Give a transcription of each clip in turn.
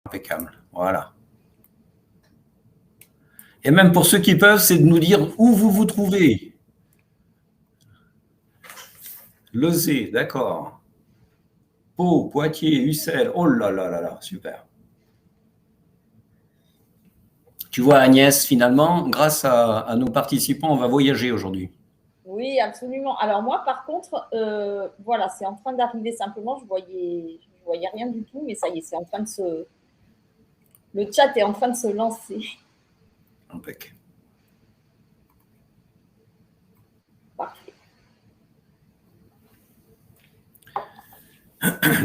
Impeccable. Voilà. Et même pour ceux qui peuvent, c'est de nous dire où vous vous trouvez. Lezé, d'accord. Pau, Poitiers, Ussel. Oh là là là là, super. Tu vois, Agnès, finalement, grâce à nos participants, on va voyager aujourd'hui. Oui, absolument. Alors moi, par contre, voilà, c'est en train d'arriver simplement. Je voyais rien du tout, mais ça y est, c'est en train de se. Le chat est en train de se lancer. Impec. Parfait.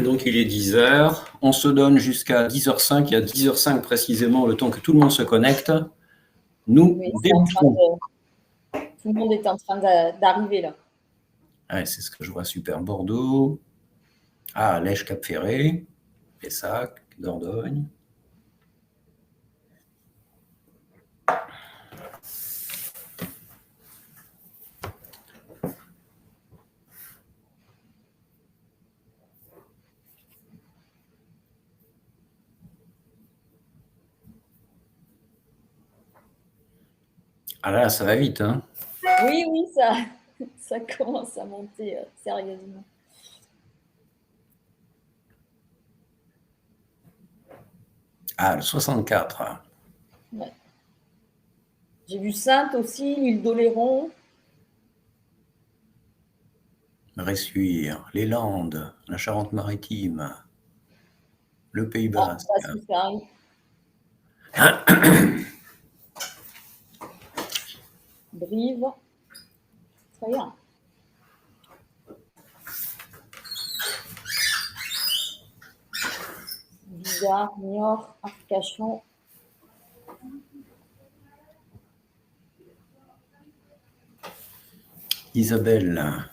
Donc il est 10h. On se donne jusqu'à 10h05. Il y a 10h05 précisément, le temps que tout le monde se connecte. Nous Oui, débutons. tout le monde est en train d'arriver là. Ouais, c'est ce que je vois, super. Bordeaux. Ah, Lège, Cap-Ferré. Pessac, Dordogne. Ah là, ça va vite, hein. Oui, oui, ça commence à monter sérieusement. Ah, le 64. Ouais. J'ai vu Sainte aussi, l'île d'Oléron. Bressuire, les Landes, la Charente-Maritime, le Pays Ah, Basque. parce que ça arrive. Brive. Très bien. Bigard, Niort, Arcachon. Isabelle.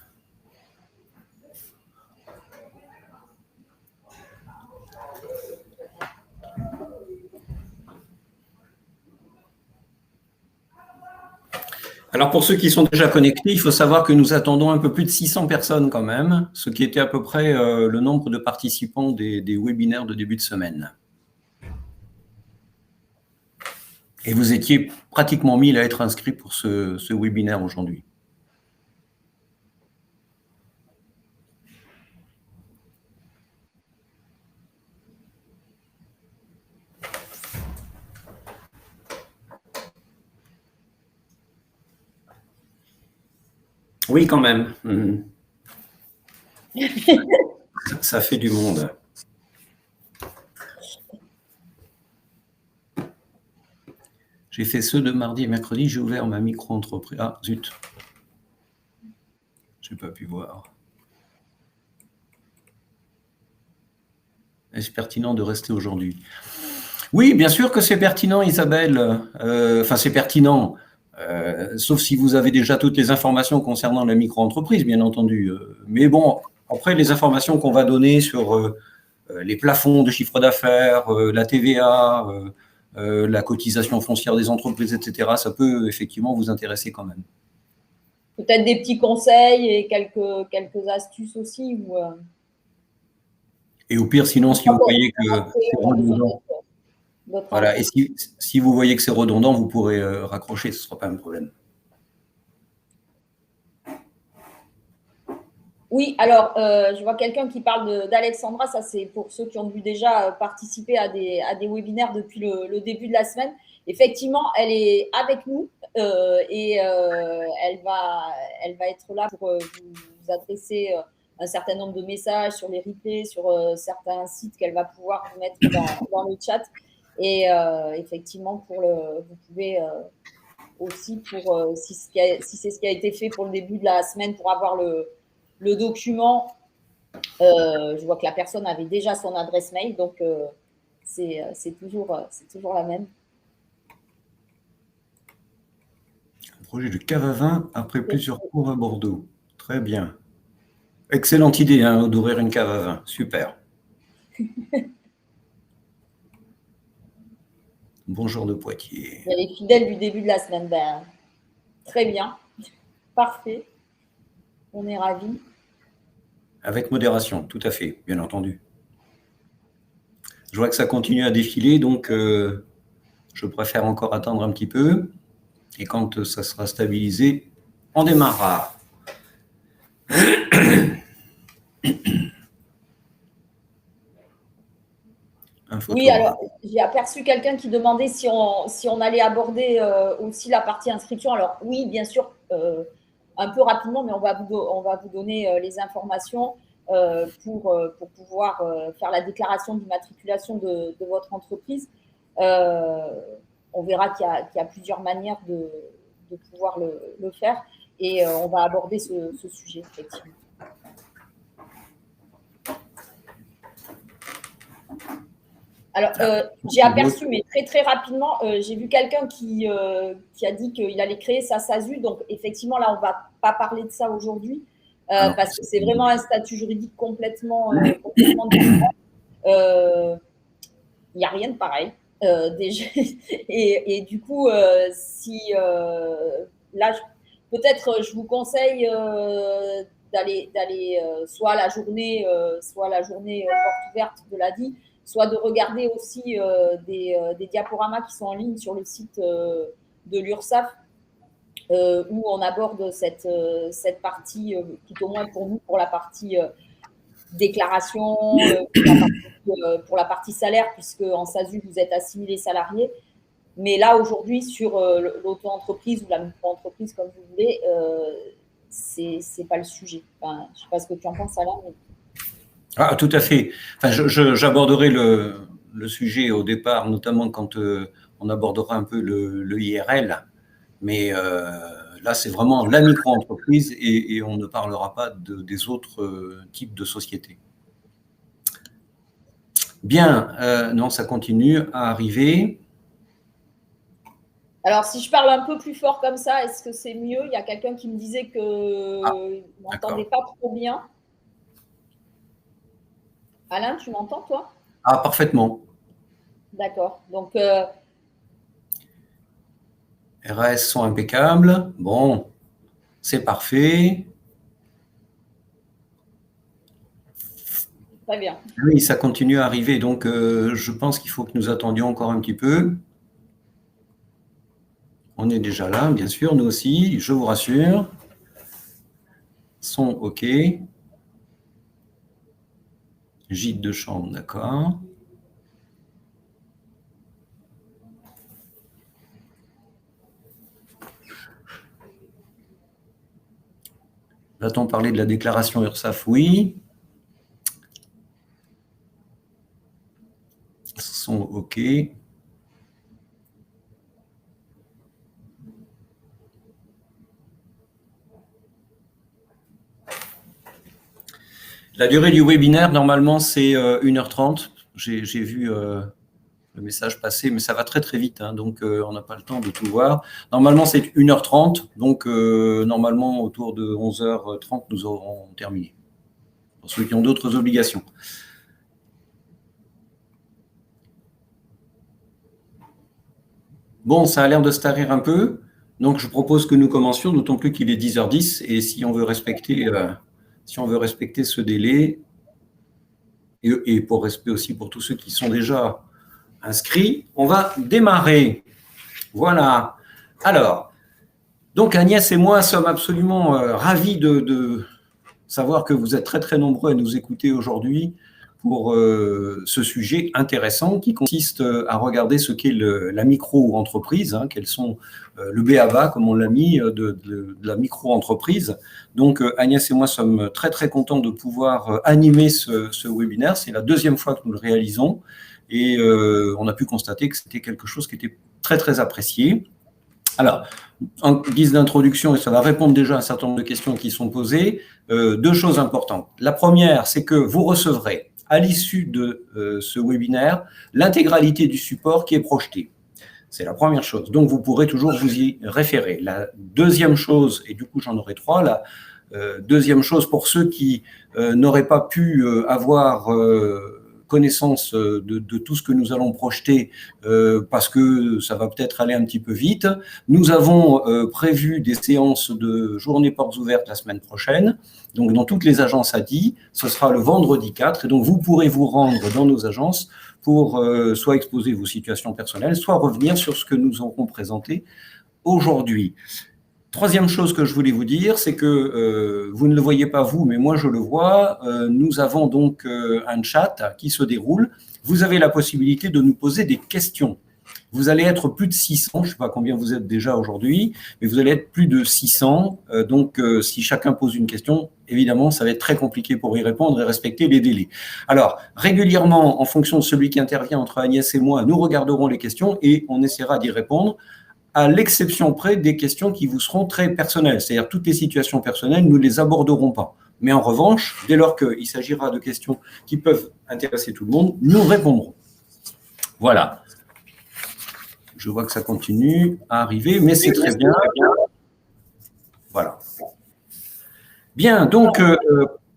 Alors pour ceux qui sont déjà connectés, il faut savoir que nous attendons un peu plus de 600 personnes quand même, ce qui était à peu près le nombre de participants des webinaires de début de semaine. Et vous étiez pratiquement 1000 à être inscrits pour ce webinaire aujourd'hui. Oui, quand même. Ça fait du monde. J'ai fait ceux de mardi et mercredi, j'ai ouvert ma micro-entreprise. Ah, zut. Je n'ai pas pu voir. Est-ce pertinent de rester aujourd'hui? Oui, bien sûr que c'est pertinent, Isabelle. Enfin, c'est pertinent. Sauf si vous avez déjà toutes les informations concernant la micro-entreprise, bien entendu. Mais bon, après, les informations qu'on va donner sur les plafonds de chiffre d'affaires, la TVA, la cotisation foncière des entreprises, etc., ça peut effectivement vous intéresser quand même. Peut-être des petits conseils et quelques astuces aussi. Et au pire, sinon, si vous voyez que c'est redondant, voilà, et si vous voyez que c'est redondant, vous pourrez raccrocher, ce ne sera pas un problème. Oui, alors, je vois quelqu'un qui parle d'Alexandra. Ça, c'est pour ceux qui ont dû déjà participer à des webinaires depuis le début de la semaine. Effectivement, elle est avec nous et elle va être là pour vous adresser un certain nombre de messages sur les replays, sur certains sites qu'elle va pouvoir vous mettre dans le chat. Et effectivement, vous pouvez aussi, si c'est ce qui a été fait pour le début de la semaine, pour avoir le document, je vois que la personne avait déjà son adresse mail, donc c'est toujours la même. Un projet de cave à vin après plusieurs cours à Bordeaux. Très bien. Excellente idée hein, d'ouvrir une cave à vin. Super. Bonjour de Poitiers. Il y a les fidèles du début de la semaine. Ben, très bien. Parfait. On est ravis. Avec modération, tout à fait, bien entendu. Je Je vois que ça continue à défiler, donc je préfère encore attendre un petit peu. Et quand ça sera stabilisé, on démarrera. Oui, alors j'ai aperçu quelqu'un qui demandait si on allait aborder aussi la partie inscription. Alors oui, bien sûr, un peu rapidement, mais on va vous donner les informations pour pouvoir faire la déclaration d'immatriculation de votre entreprise. On verra qu'il y a plusieurs manières de pouvoir le faire et on va aborder ce sujet, effectivement. Alors, j'ai aperçu, mais très très rapidement, j'ai vu quelqu'un qui a dit qu'il allait créer sa SASU. Donc, effectivement, là, on ne va pas parler de ça aujourd'hui parce que c'est vraiment un statut juridique complètement différent. Il n'y a rien de pareil. Déjà. Et du coup, si là, peut-être je vous conseille d'aller soit la journée porte ouverte de l'ADI, soit de regarder aussi des diaporamas qui sont en ligne sur le site de l'URSSAF où on aborde cette partie, tout au moins pour nous, pour la partie déclaration, pour la partie salaire, puisque en SASU, vous êtes assimilé salarié. Mais là, aujourd'hui, sur l'auto-entreprise ou la micro-entreprise, comme vous voulez, c'est pas le sujet. Enfin, je ne sais pas ce que tu en penses, Alain. Mais... Ah, tout à fait. Enfin, j'aborderai le sujet au départ, notamment quand on abordera un peu le IRL. Mais là, c'est vraiment la micro-entreprise et on ne parlera pas des autres types de sociétés. Bien, non, ça continue à arriver. Alors, si je parle un peu plus fort comme ça, est-ce que c'est mieux? Il y a quelqu'un qui me disait qu'il ne m'entendait pas trop bien. Alain, tu m'entends, toi? Ah, parfaitement. D'accord. Donc, RAS sont impeccables. Bon, c'est parfait. Très bien. Oui, ça continue à arriver. Donc, je pense qu'il faut que nous attendions encore un petit peu. On est déjà là, bien sûr, nous aussi, je vous rassure. Son OK. Gîte de chambre, d'accord. Va-t-on parler de la déclaration URSSAF? Oui. Son OK. La durée du webinaire, normalement, c'est 1h30. J'ai vu le message passer, mais ça va très très vite, hein, donc on n'a pas le temps de tout voir. Normalement, c'est 1h30, donc normalement, autour de 11h30, nous aurons terminé. Pour ceux qui ont d'autres obligations. Bon, ça a l'air de se tarir un peu, donc je propose que nous commencions, d'autant plus qu'il est 10h10, et si on veut respecter ce délai, et pour respect aussi pour tous ceux qui sont déjà inscrits, on va démarrer. Voilà. Alors, donc Agnès et moi sommes absolument ravis de savoir que vous êtes très très nombreux à nous écouter aujourd'hui pour ce sujet intéressant qui consiste à regarder ce qu'est la micro-entreprise, hein, quels sont le b.a.-ba, comme on l'a mis, de la micro-entreprise. Donc Agnès et moi sommes très très contents de pouvoir animer ce webinaire. C'est la deuxième fois que nous le réalisons et on a pu constater que c'était quelque chose qui était très très apprécié. Alors, en guise d'introduction, et ça va répondre déjà à un certain nombre de questions qui sont posées, deux choses importantes. La première, c'est que vous recevrez, à l'issue de ce webinaire, l'intégralité du support qui est projeté. C'est la première chose. Donc, vous pourrez toujours vous y référer. La deuxième chose, et du coup, j'en aurai trois, la deuxième chose, pour ceux qui n'auraient pas pu avoir connaissance de tout ce que nous allons projeter parce que ça va peut-être aller un petit peu vite. Nous avons prévu des séances de journée portes ouvertes la semaine prochaine. Donc, dans toutes les agences ADI, ce sera le vendredi 4. Et donc, vous pourrez vous rendre dans nos agences pour soit exposer vos situations personnelles, soit revenir sur ce que nous aurons présenté aujourd'hui. Troisième chose que je voulais vous dire, c'est que vous ne le voyez pas vous, mais moi je le vois. Nous avons donc un chat qui se déroule. Vous avez la possibilité de nous poser des questions. Vous allez être plus de 600, je ne sais pas combien vous êtes déjà aujourd'hui, mais vous allez être plus de 600. Donc, si chacun pose une question, évidemment, ça va être très compliqué pour y répondre et respecter les délais. Alors, régulièrement, en fonction de celui qui intervient entre Agnès et moi, nous regarderons les questions et on essaiera d'y répondre, à l'exception près des questions qui vous seront très personnelles. C'est-à-dire toutes les situations personnelles, nous ne les aborderons pas. Mais en revanche, dès lors qu'il s'agira de questions qui peuvent intéresser tout le monde, nous répondrons. Voilà. Je vois que ça continue à arriver, mais c'est très bien. Voilà. Bien, donc,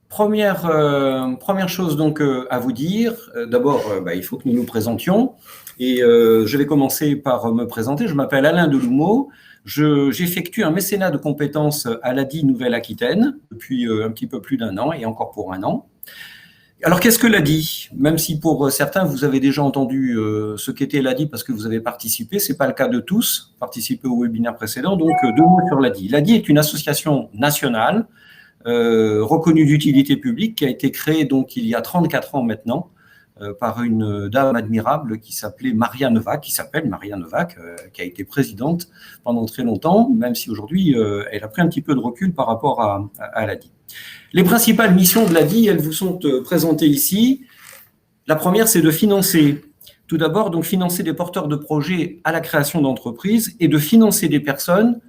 première chose donc, à vous dire. D'abord, il faut que nous nous présentions. Et je vais commencer par me présenter. Je m'appelle Alain Deloumeau. J'effectue un mécénat de compétences à l'ADI Nouvelle-Aquitaine depuis un petit peu plus d'1 an et encore pour 1 an. Alors, qu'est-ce que l'ADI? Même si pour certains, vous avez déjà entendu ce qu'était l'ADI parce que vous avez participé, ce n'est pas le cas de tous, participé au webinaire précédent. Donc, 2 mots sur l'ADI. L'ADI est une association nationale reconnue d'utilité publique qui a été créée donc, il y a 34 ans maintenant, par une dame admirable qui s'appelle Maria Novak, qui a été présidente pendant très longtemps, même si aujourd'hui, elle a pris un petit peu de recul par rapport à l'ADI. Les principales missions de l'ADI, elles vous sont présentées ici. La première, c'est de financer, tout d'abord, donc financer des porteurs de projets à la création d'entreprises et de financer des personnes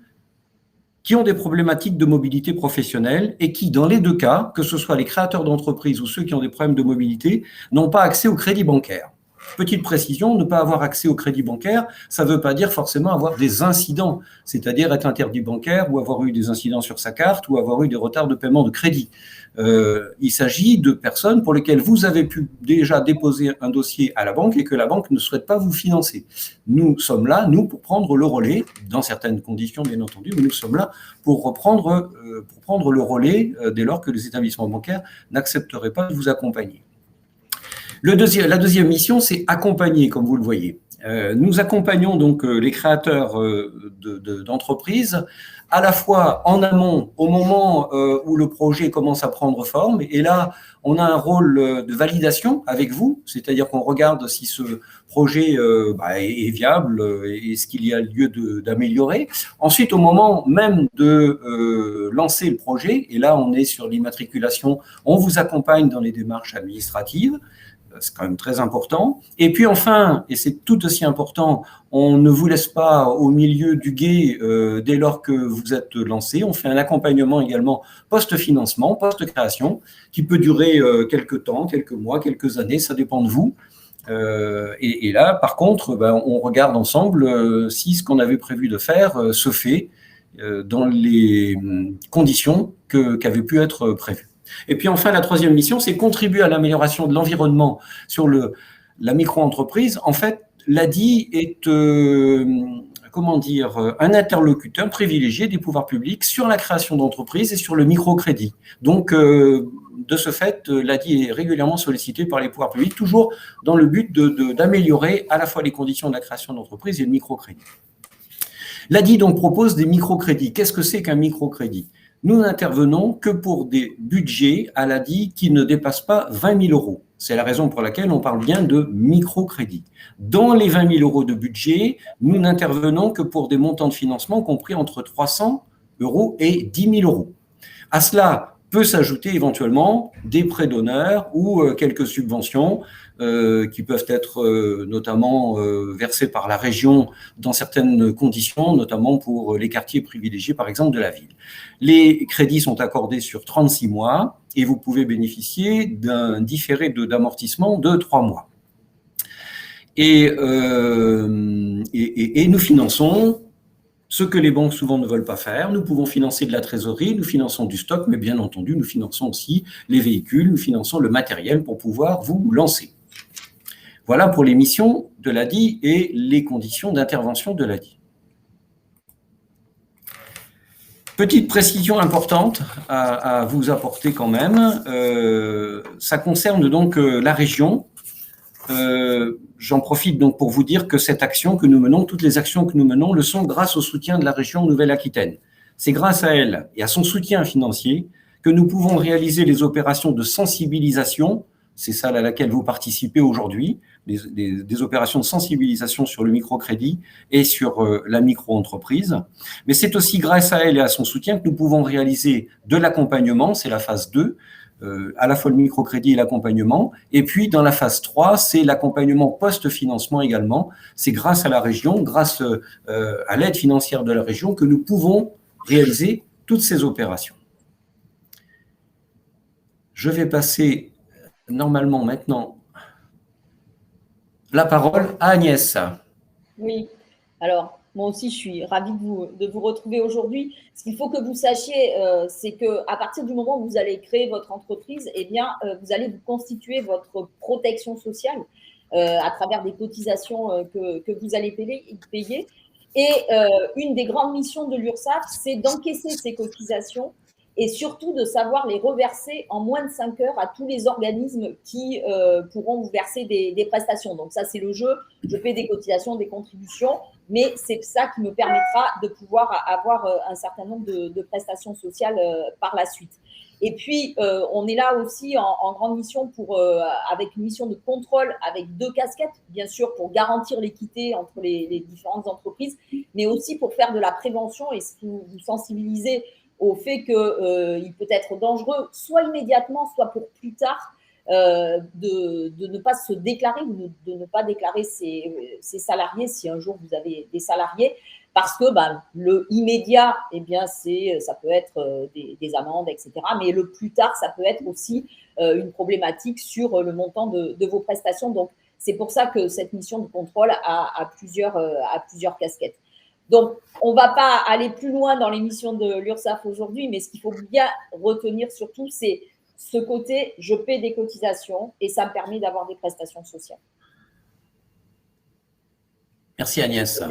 qui ont des problématiques de mobilité professionnelle et qui, dans les 2 cas, que ce soit les créateurs d'entreprises ou ceux qui ont des problèmes de mobilité, n'ont pas accès au crédit bancaire. Petite précision, ne pas avoir accès au crédit bancaire, ça ne veut pas dire forcément avoir des incidents, c'est-à-dire être interdit bancaire ou avoir eu des incidents sur sa carte ou avoir eu des retards de paiement de crédit. Il s'agit de personnes pour lesquelles vous avez pu déjà déposer un dossier à la banque et que la banque ne souhaite pas vous financer. Nous sommes là, nous, pour prendre le relais, dans certaines conditions bien entendu, mais nous sommes là pour prendre le relais dès lors que les établissements bancaires n'accepteraient pas de vous accompagner. La deuxième mission, c'est accompagner, comme vous le voyez. Nous accompagnons donc les créateurs d'entreprises à la fois en amont, au moment où le projet commence à prendre forme. Et là, on a un rôle de validation avec vous, c'est-à-dire qu'on regarde si ce projet est viable et ce qu'il y a lieu d'améliorer. Ensuite, au moment même de lancer le projet, et là, on est sur l'immatriculation, on vous accompagne dans les démarches administratives. C'est quand même très important. Et puis enfin, et c'est tout aussi important, on ne vous laisse pas au milieu du gué dès lors que vous êtes lancé. On fait un accompagnement également post-financement, post-création, qui peut durer quelques temps, quelques mois, quelques années, ça dépend de vous. Et là, par contre, on regarde ensemble si ce qu'on avait prévu de faire se fait dans les conditions qu'avait pu être prévues. Et puis enfin, la troisième mission, c'est contribuer à l'amélioration de l'environnement sur la micro-entreprise. En fait, l'ADI est un interlocuteur privilégié des pouvoirs publics sur la création d'entreprises et sur le microcrédit. Donc, de ce fait, l'ADI est régulièrement sollicité par les pouvoirs publics, toujours dans le but d'améliorer à la fois les conditions de la création d'entreprises et le microcrédit. L'ADI donc propose des microcrédits. Qu'est-ce que c'est qu'un microcrédit ? Nous n'intervenons que pour des budgets à l'ADI qui ne dépassent pas 20 000 euros. C'est la raison pour laquelle on parle bien de microcrédit. Dans les 20 000 euros de budget, nous n'intervenons que pour des montants de financement compris entre 300 euros et 10 000 euros. À cela peut s'ajouter éventuellement des prêts d'honneur ou quelques subventions qui peuvent être notamment versées par la région dans certaines conditions, notamment pour les quartiers privilégiés, par exemple, de la ville. Les crédits sont accordés sur 36 mois et vous pouvez bénéficier d'un différé d'amortissement de 3 mois. Et nous finançons ce que les banques souvent ne veulent pas faire. Nous pouvons financer de la trésorerie, nous finançons du stock, mais bien entendu, nous finançons aussi les véhicules, nous finançons le matériel pour pouvoir vous lancer. Voilà pour les missions de l'ADI et les conditions d'intervention de l'ADI. Petite précision importante à vous apporter quand même, ça concerne donc la région. J'en profite donc pour vous dire que cette action que nous menons, toutes les actions que nous menons, le sont grâce au soutien de la région Nouvelle-Aquitaine. C'est grâce à elle et à son soutien financier que nous pouvons réaliser les opérations de sensibilisation, c'est celle à laquelle vous participez aujourd'hui, des opérations de sensibilisation sur le microcrédit et sur la micro-entreprise. Mais c'est aussi grâce à elle et à son soutien que nous pouvons réaliser de l'accompagnement, c'est la phase 2, à la fois le microcrédit et l'accompagnement. Et puis, dans la phase 3, c'est l'accompagnement post-financement également. C'est grâce à la région, grâce à l'aide financière de la région que nous pouvons réaliser toutes ces opérations. Je vais passer normalement maintenant la parole à Agnès. Oui, alors moi aussi je suis ravie de vous retrouver aujourd'hui. Ce qu'il faut que vous sachiez, c'est qu'à partir du moment où vous allez créer votre entreprise, eh bien, vous allez vous constituer votre protection sociale à travers des cotisations que vous allez payer. Et une des grandes missions de l'URSSAF, c'est d'encaisser ces cotisations et surtout de savoir les reverser en moins de 5 heures à tous les organismes qui pourront vous verser des prestations. Donc ça, c'est le jeu. Je paie des cotisations, des contributions, mais c'est ça qui me permettra de pouvoir avoir un certain nombre de prestations sociales par la suite. Et puis, on est là aussi en grande mission avec une mission de contrôle avec 2 casquettes, bien sûr, pour garantir l'équité entre les différentes entreprises, mais aussi pour faire de la prévention et vous sensibiliser au fait qu'il peut être dangereux, soit immédiatement, soit pour plus tard, de ne pas se déclarer ou de ne pas déclarer ses salariés si un jour vous avez des salariés, parce que le immédiat, eh bien, ça peut être des amendes, etc. Mais le plus tard, ça peut être aussi une problématique sur le montant de vos prestations. Donc, c'est pour ça que cette mission de contrôle a plusieurs casquettes. Donc, on ne va pas aller plus loin dans l'émission de l'URSSAF aujourd'hui, mais ce qu'il faut bien retenir surtout, c'est ce côté, je paie des cotisations et ça me permet d'avoir des prestations sociales. Merci Agnès.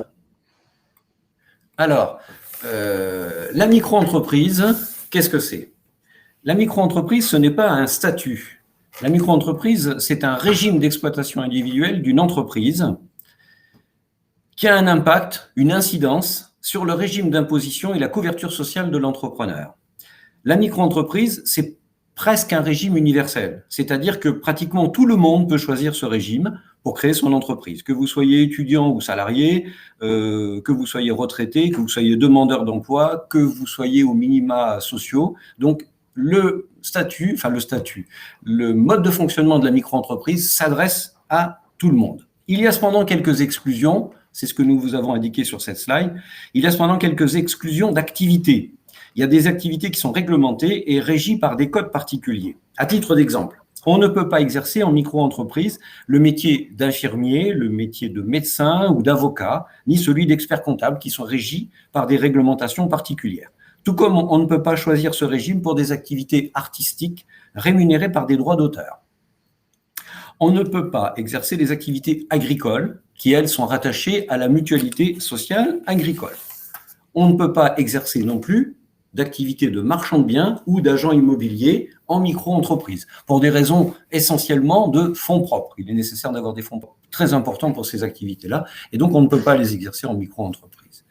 Alors, la micro-entreprise, qu'est-ce que c'est? La micro-entreprise, ce n'est pas un statut. La micro-entreprise, c'est un régime d'exploitation individuelle d'une entreprise qui a un impact, une incidence sur le régime d'imposition et la couverture sociale de l'entrepreneur. La micro-entreprise, c'est presque un régime universel, c'est-à-dire que pratiquement tout le monde peut choisir ce régime pour créer son entreprise, que vous soyez étudiant ou salarié, que vous soyez retraité, que vous soyez demandeur d'emploi, que vous soyez aux minima sociaux. Donc, le mode de fonctionnement de la micro-entreprise s'adresse à tout le monde. Il y a cependant quelques exclusions, c'est ce que nous vous avons indiqué sur cette slide, il y a cependant quelques exclusions d'activités. Il y a des activités qui sont réglementées et régies par des codes particuliers. À titre d'exemple, on ne peut pas exercer en micro-entreprise le métier d'infirmier, le métier de médecin ou d'avocat, ni celui d'expert comptable qui sont régis par des réglementations particulières. Tout comme on ne peut pas choisir ce régime pour des activités artistiques rémunérées par des droits d'auteur. On ne peut pas exercer des activités agricoles qui, elles, sont rattachées à la mutualité sociale agricole. On ne peut pas exercer non plus d'activités de marchand de biens ou d'agents immobiliers en micro-entreprise, pour des raisons essentiellement de fonds propres. Il est nécessaire d'avoir des fonds propres très importants pour ces activités-là, et donc on ne peut pas les exercer en micro-entreprise.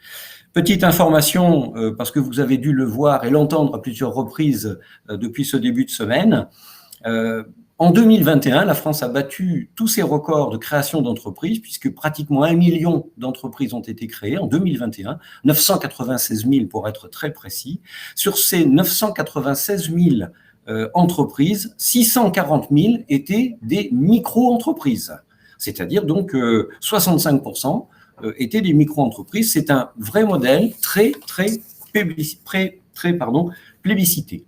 Petite information, parce que vous avez dû le voir et l'entendre à plusieurs reprises depuis ce début de semaine, en 2021, la France a battu tous ses records de création d'entreprises, puisque pratiquement 1 million d'entreprises ont été créées en 2021, 996 000 pour être très précis. Sur ces 996 000 entreprises, 640 000 étaient des micro-entreprises, c'est-à-dire donc 65% étaient des micro-entreprises. C'est un vrai modèle très plébiscité.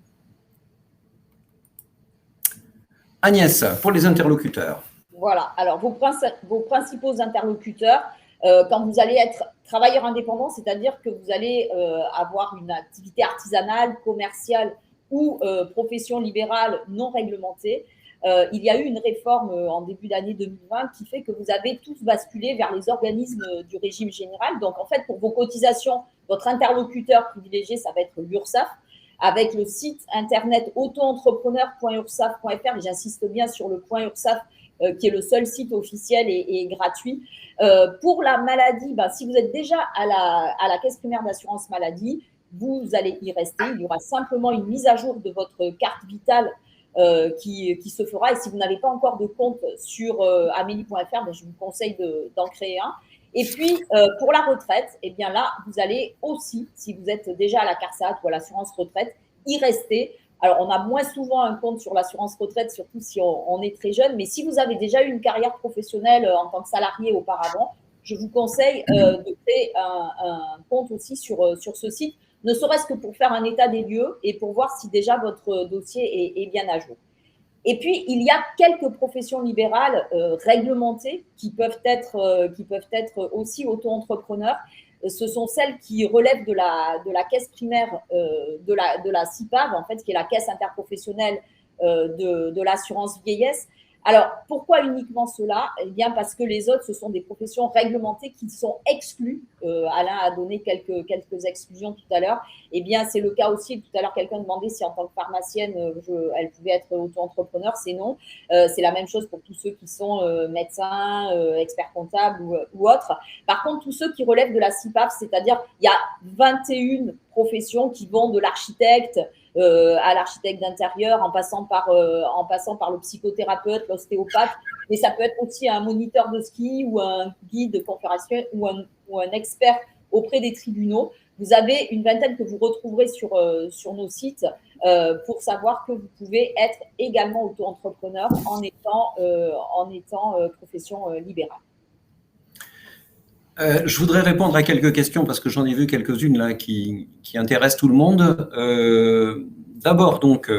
Agnès, pour les interlocuteurs. Voilà, alors vos principaux interlocuteurs, quand vous allez être travailleur indépendant, c'est-à-dire que vous allez avoir une activité artisanale, commerciale ou profession libérale non réglementée, il y a eu une réforme en début d'année 2020 qui fait que vous avez tous basculé vers les organismes du régime général. Donc, en fait, pour vos cotisations, votre interlocuteur privilégié, ça va être l'URSSAF, avec le site internet auto-entrepreneur.ursaf.fr. J'insiste bien sur le .ursaf, qui est le seul site officiel et gratuit. Pour la maladie, si vous êtes déjà à la caisse primaire d'assurance maladie, vous allez y rester. Il y aura simplement une mise à jour de votre carte vitale qui se fera. Et si vous n'avez pas encore de compte sur amélie.fr, je vous conseille d'en créer un. Et puis, pour la retraite, eh bien là, vous allez aussi, si vous êtes déjà à la CARSAT ou à l'assurance retraite, y rester. Alors, on a moins souvent un compte sur l'assurance retraite, surtout si on est très jeune. Mais si vous avez déjà eu une carrière professionnelle en tant que salarié auparavant, je vous conseille de créer un compte aussi sur ce site, ne serait-ce que pour faire un état des lieux et pour voir si déjà votre dossier est bien à jour. Et puis, il y a quelques professions libérales réglementées qui peuvent être aussi auto-entrepreneurs. Ce sont celles qui relèvent de la caisse primaire de la CIPAV, en fait, qui est la caisse interprofessionnelle de l'assurance vieillesse. Alors, pourquoi uniquement cela? Eh bien, parce que les autres, ce sont des professions réglementées qui sont exclues. Alain a donné quelques exclusions tout à l'heure. Eh bien, c'est le cas aussi. Tout à l'heure, quelqu'un demandait si en tant que pharmacienne, elle pouvait être auto-entrepreneur. C'est non. C'est la même chose pour tous ceux qui sont médecins, experts comptables ou autres. Par contre, tous ceux qui relèvent de la CIPAF, c'est-à-dire il y a 21 professions qui vont de l'architecte à l'architecte d'intérieur, en passant par le psychothérapeute, l'ostéopathe, mais ça peut être aussi un moniteur de ski ou un guide conférencier ou un expert auprès des tribunaux. Vous avez une vingtaine que vous retrouverez sur nos sites pour savoir que vous pouvez être également auto-entrepreneur en étant profession libérale. Je voudrais répondre à quelques questions parce que j'en ai vu quelques-unes là qui intéressent tout le monde. D'abord, donc,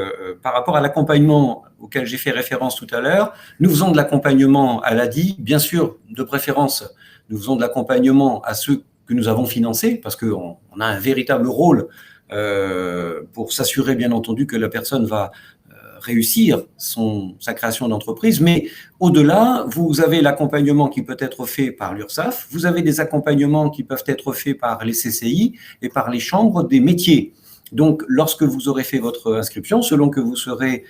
par rapport à l'accompagnement auquel j'ai fait référence tout à l'heure, nous faisons de l'accompagnement à l'ADI, bien sûr, de préférence, nous faisons de l'accompagnement à ceux que nous avons financés parce qu'on a un véritable rôle pour s'assurer, bien entendu, que la personne va réussir sa création d'entreprise, mais au-delà, vous avez l'accompagnement qui peut être fait par l'URSSAF, vous avez des accompagnements qui peuvent être faits par les CCI et par les chambres des métiers. Donc, lorsque vous aurez fait votre inscription, selon que vous serez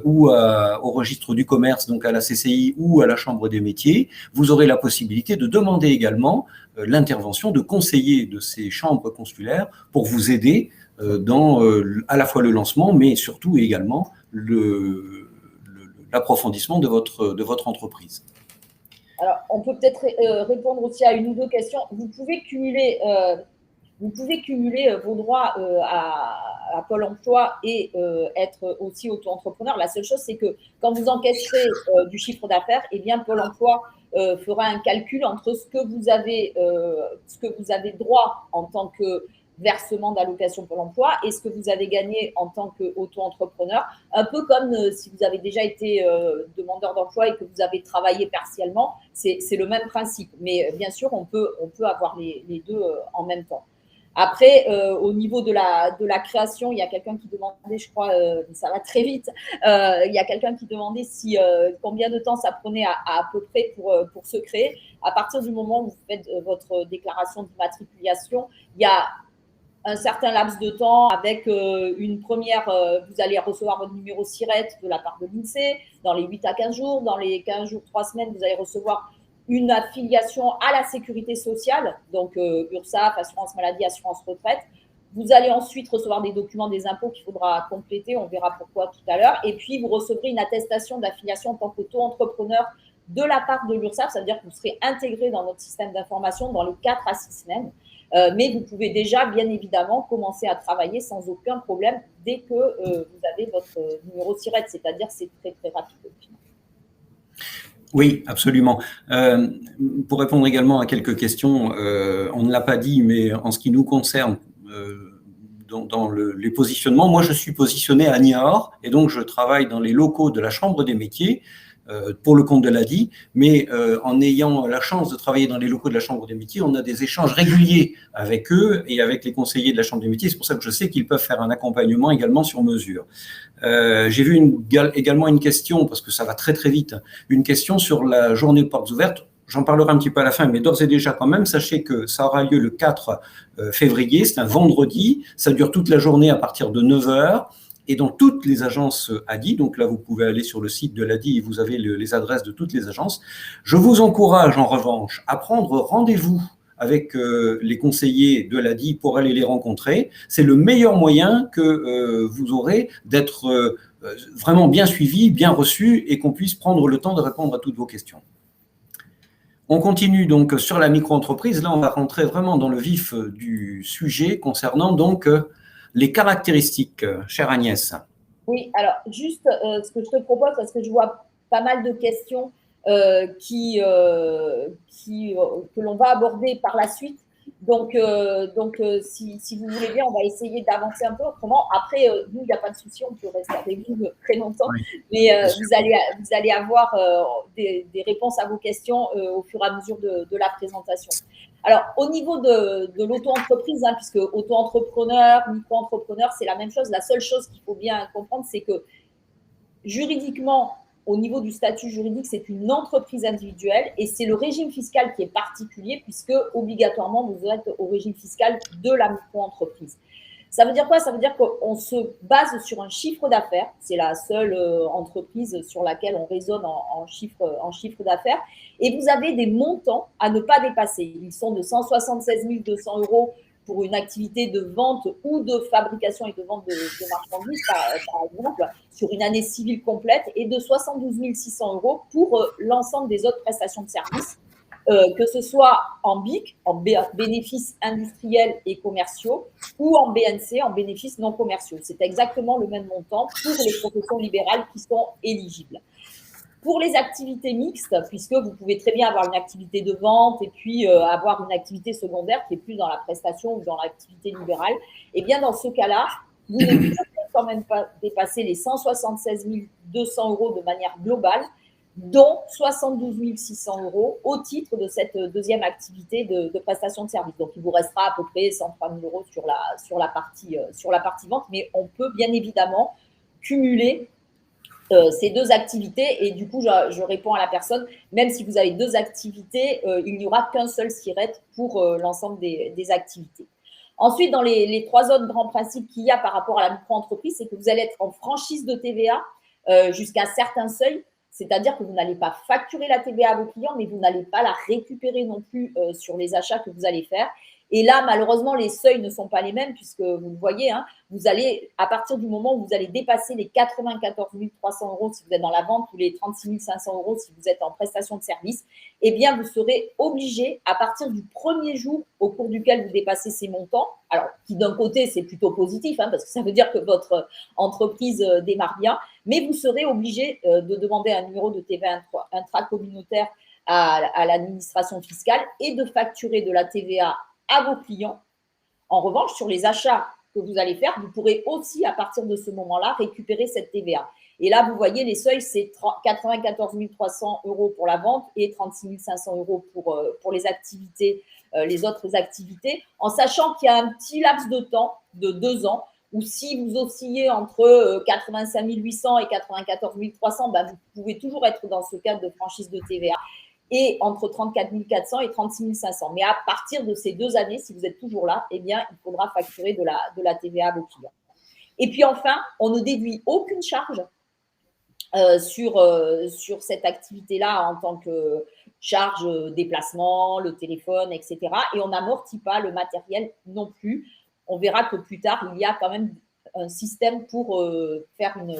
ou au registre du commerce, donc à la CCI ou à la chambre des métiers, vous aurez la possibilité de demander également l'intervention de conseillers de ces chambres consulaires pour vous aider dans à la fois le lancement, mais surtout également l'approfondissement de votre entreprise. Alors, on peut peut-être répondre aussi à une ou deux questions. Vous pouvez cumuler vos droits à Pôle emploi et être aussi auto-entrepreneur. La seule chose, c'est que quand vous encaisserez du chiffre d'affaires, eh bien, Pôle emploi fera un calcul entre ce que vous avez droit en tant que versement d'allocation Pôle emploi et ce que vous avez gagné en tant qu'auto-entrepreneur, un peu comme si vous avez déjà été demandeur d'emploi et que vous avez travaillé partiellement, c'est le même principe. Mais bien sûr, on peut avoir les deux en même temps. Après, au niveau de la création, il y a quelqu'un qui demandait, je crois, ça va très vite, il y a quelqu'un qui demandait combien de temps ça prenait à peu près pour se créer. À partir du moment où vous faites votre déclaration d'immatriculation, il y a un certain laps de temps avec une première, vous allez recevoir votre numéro SIRET de la part de l'INSEE dans les 8 à 15 jours. Dans les 15 jours, 3 semaines, vous allez recevoir une affiliation à la sécurité sociale, donc URSSAF, assurance maladie, assurance retraite. Vous allez ensuite recevoir des documents des impôts qu'il faudra compléter, on verra pourquoi tout à l'heure. Et puis, vous recevrez une attestation d'affiliation en tant qu'auto-entrepreneur de la part de l'URSSAF, ça veut dire que vous serez intégré dans notre système d'information dans les 4 à 6 semaines. Mais vous pouvez déjà, bien évidemment, commencer à travailler sans aucun problème dès que vous avez votre numéro SIRET, c'est-à-dire c'est très, très rapide. Oui, absolument. Pour répondre également à quelques questions, on ne l'a pas dit, mais en ce qui nous concerne, dans les positionnements, moi je suis positionné à Niort et donc je travaille dans les locaux de la Chambre des métiers pour le compte de l'ADI, mais en ayant la chance de travailler dans les locaux de la Chambre des métiers, on a des échanges réguliers avec eux et avec les conseillers de la Chambre des métiers. C'est pour ça que je sais qu'ils peuvent faire un accompagnement également sur mesure. J'ai vu également une question, parce que ça va très très vite, une question sur la journée de portes ouvertes. J'en parlerai un petit peu à la fin, mais d'ores et déjà quand même, sachez que ça aura lieu le 4 février, c'est un vendredi, ça dure toute la journée à partir de 9 heures. Et dans toutes les agences ADI, donc là vous pouvez aller sur le site de l'ADI et vous avez les adresses de toutes les agences. Je vous encourage en revanche à prendre rendez-vous avec les conseillers de l'ADI pour aller les rencontrer. C'est le meilleur moyen que vous aurez d'être vraiment bien suivi, bien reçu et qu'on puisse prendre le temps de répondre à toutes vos questions. On continue donc sur la micro-entreprise. Là, on va rentrer vraiment dans le vif du sujet concernant donc les caractéristiques, chère Agnès. Oui, alors juste ce que je te propose, parce que je vois pas mal de questions que l'on va aborder par la suite. Donc si vous voulez bien, on va essayer d'avancer un peu. Autrement, après, nous, il n'y a pas de souci, on peut rester avec vous très longtemps. Oui, mais vous allez avoir des réponses à vos questions au fur et à mesure de la présentation. Alors, au niveau de l'auto-entreprise, hein, puisque auto-entrepreneur, micro-entrepreneur, c'est la même chose. La seule chose qu'il faut bien comprendre, c'est que juridiquement, au niveau du statut juridique, c'est une entreprise individuelle et c'est le régime fiscal qui est particulier puisque obligatoirement, vous êtes au régime fiscal de la micro-entreprise. Ça veut dire quoi? Ça veut dire qu'on se base sur un chiffre d'affaires. C'est la seule entreprise sur laquelle on raisonne en chiffre d'affaires. Et vous avez des montants à ne pas dépasser. Ils sont de 176 200 € pour une activité de vente ou de fabrication et de vente de marchandises, par exemple, sur une année civile complète, et de 72 600 € pour l'ensemble des autres prestations de services, que ce soit en BIC, en bénéfices industriels et commerciaux, ou en BNC, en bénéfices non commerciaux. C'est exactement le même montant pour les professions libérales qui sont éligibles. Pour les activités mixtes, puisque vous pouvez très bien avoir une activité de vente et puis avoir une activité secondaire qui est plus dans la prestation ou dans l'activité libérale, et bien dans ce cas-là, vous ne pouvez quand même pas dépasser les 176 200 € de manière globale, dont 72 600 € au titre de cette deuxième activité de prestation de service. Donc, il vous restera à peu près 103 000 € sur la partie vente, mais on peut bien évidemment cumuler ces deux activités et du coup, je réponds à la personne, même si vous avez deux activités, il n'y aura qu'un seul SIRET pour l'ensemble des activités. Ensuite, dans les trois autres grands principes qu'il y a par rapport à la micro-entreprise, c'est que vous allez être en franchise de TVA jusqu'à certains seuils, c'est-à-dire que vous n'allez pas facturer la TVA à vos clients, mais vous n'allez pas la récupérer non plus sur les achats que vous allez faire. Et là, malheureusement, les seuils ne sont pas les mêmes puisque vous le voyez, hein, vous allez, à partir du moment où vous allez dépasser les 94 300 € si vous êtes dans la vente ou les 36 500 € si vous êtes en prestation de service, eh bien, vous serez obligé, à partir du premier jour au cours duquel vous dépassez ces montants, alors qui d'un côté, c'est plutôt positif, hein, parce que ça veut dire que votre entreprise démarre bien, mais vous serez obligé de demander un numéro de TVA intracommunautaire à l'administration fiscale et de facturer de la TVA à vos clients. En revanche, sur les achats que vous allez faire, vous pourrez aussi, à partir de ce moment-là, récupérer cette TVA. Et là, vous voyez, les seuils, c'est 94 300 € pour la vente et 36 500 € pour les activités, les autres activités, en sachant qu'il y a un petit laps de temps de 2 ans où si vous oscillez entre 85 800 et 94 300, ben, vous pouvez toujours être dans ce cadre de franchise de TVA. Et entre 34 400 et 36 500. Mais à partir de ces 2 années, si vous êtes toujours là, eh bien, il faudra facturer de la TVA à vos clients. Et puis enfin, on ne déduit aucune charge sur cette activité-là en tant que charge déplacement, le téléphone, etc. Et on n'amortit pas le matériel non plus. On verra que plus tard, il y a quand même un système pour faire une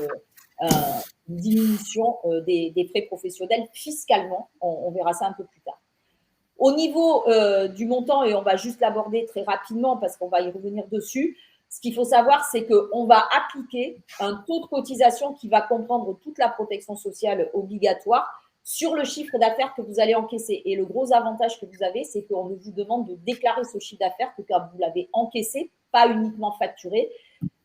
diminution des frais professionnels fiscalement. On verra ça un peu plus tard. Au niveau du montant, et on va juste l'aborder très rapidement parce qu'on va y revenir dessus, ce qu'il faut savoir, c'est qu'on va appliquer un taux de cotisation qui va comprendre toute la protection sociale obligatoire sur le chiffre d'affaires que vous allez encaisser. Et le gros avantage que vous avez, c'est qu'on vous demande de déclarer ce chiffre d'affaires que quand vous l'avez encaissé, pas uniquement facturé.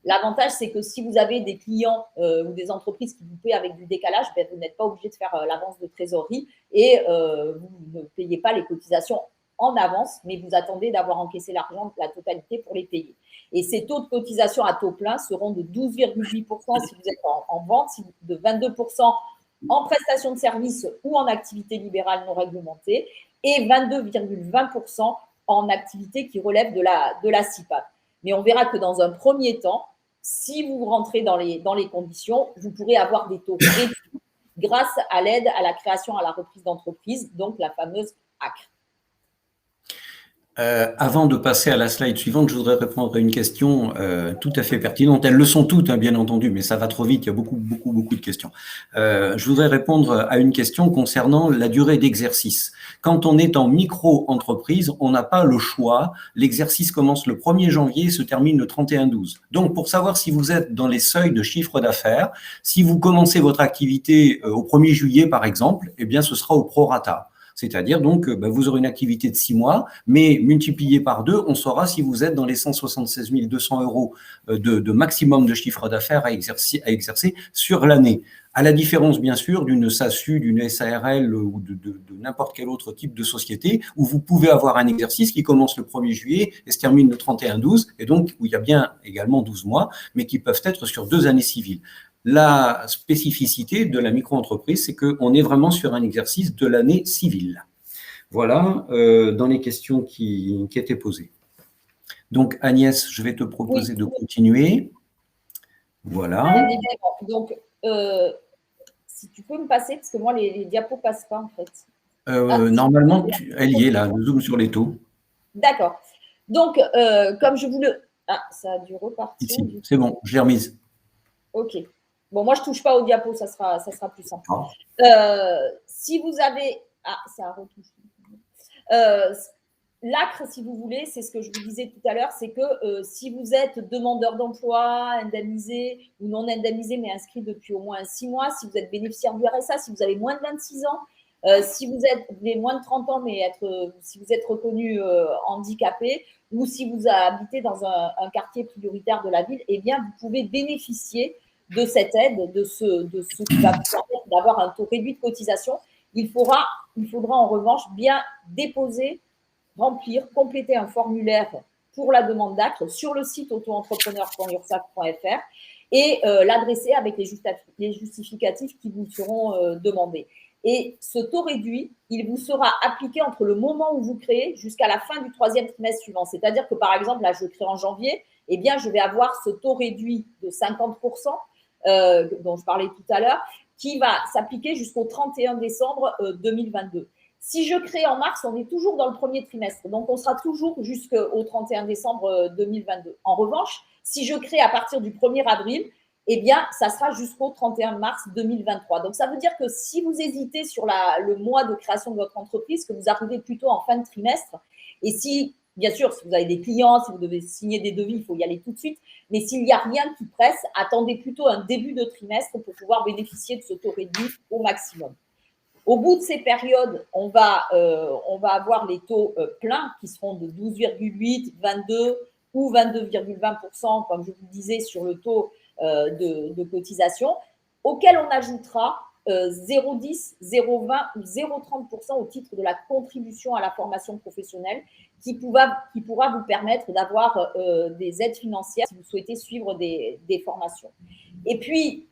L'avantage, c'est que si vous avez des clients ou des entreprises qui vous paient avec du décalage, ben, vous n'êtes pas obligé de faire l'avance de trésorerie et vous ne payez pas les cotisations en avance, mais vous attendez d'avoir encaissé l'argent, la totalité pour les payer. Et ces taux de cotisation à taux plein seront de 12,8% si vous êtes en vente, de 22% en prestation de services ou en activité libérale non réglementée et 22,20% en activité qui relève de la CIPAP. Mais on verra que dans un premier temps, si vous rentrez dans les conditions, vous pourrez avoir des taux réduits grâce à l'aide à la création à la reprise d'entreprise, donc la fameuse ACRE. Avant de passer à la slide suivante, je voudrais répondre à une question tout à fait pertinente. Elles le sont toutes, hein, bien entendu, mais ça va trop vite, il y a beaucoup de questions. Je voudrais répondre à une question concernant la durée d'exercice. Quand on est en micro-entreprise, on n'a pas le choix. L'exercice commence le 1er janvier et se termine le 31/12. Donc, pour savoir si vous êtes dans les seuils de chiffre d'affaires, si vous commencez votre activité au 1er juillet, par exemple, eh bien, ce sera au prorata. C'est-à-dire donc, vous aurez une activité de 6 mois, mais multiplié par 2, on saura si vous êtes dans les 176 200 € de maximum de chiffre d'affaires à exercer sur l'année. À la différence, bien sûr, d'une SASU, d'une SARL ou de n'importe quel autre type de société, où vous pouvez avoir un exercice qui commence le 1er juillet et se termine le 31/12, et donc où il y a bien également 12 mois, mais qui peuvent être sur 2 années civiles. La spécificité de la micro-entreprise, c'est qu'on est vraiment sur un exercice de l'année civile. Voilà, dans les questions qui étaient posées. Donc, Agnès, je vais te proposer de continuer. Voilà. Donc, si tu peux me passer, parce que moi, les diapos ne passent pas, en fait. Normalement, elle y est, là, le zoom sur les taux. D'accord. Donc, comme je vous le... Ah, ça a dû repartir. Ici, c'est bon, je l'ai remise. OK. Bon, moi, je ne touche pas au diapo, ça sera plus simple. Si vous avez… Ah, ça a retouché. L'ACRE, si vous voulez, c'est ce que je vous disais tout à l'heure, c'est que si vous êtes demandeur d'emploi, indemnisé ou non indemnisé, mais inscrit depuis au moins 6 mois, si vous êtes bénéficiaire du RSA, si vous avez moins de 26 ans, si vous avez moins de 30 ans, mais si vous êtes reconnu handicapé, ou si vous habitez dans un quartier prioritaire de la ville, eh bien, vous pouvez bénéficier de cette aide, de ce qui va vous permettre d'avoir un taux réduit de cotisation. Il faudra en revanche bien compléter un formulaire pour la demande d'ACRE sur le site auto-entrepreneur.ursaf.fr et l'adresser avec les justificatifs qui vous seront demandés. Et ce taux réduit, il vous sera appliqué entre le moment où vous créez jusqu'à la fin du 3e trimestre suivant. C'est-à-dire que, par exemple, là, je crée en janvier, eh bien, je vais avoir ce taux réduit de 50%, dont je parlais tout à l'heure, qui va s'appliquer jusqu'au 31 décembre 2022. Si je crée en mars, on est toujours dans le 1er trimestre. Donc, on sera toujours jusqu'au 31 décembre 2022. En revanche, si je crée à partir du 1er avril, eh bien, ça sera jusqu'au 31 mars 2023. Donc, ça veut dire que si vous hésitez sur le mois de création de votre entreprise, que vous arrivez plutôt en fin de trimestre, et si, bien sûr, si vous avez des clients, si vous devez signer des devis, il faut y aller tout de suite. Mais s'il n'y a rien qui presse, attendez plutôt un début de trimestre pour pouvoir bénéficier de ce taux réduit au maximum. Au bout de ces périodes, on va avoir les taux pleins qui seront de 12,8, 22 ou 22,20%, comme je vous le disais, sur le taux de cotisation, auquel on ajoutera 0,10, 0,20 ou 0,30% au titre de la contribution à la formation professionnelle qui pourra vous permettre d'avoir des aides financières si vous souhaitez suivre des formations. Et puis,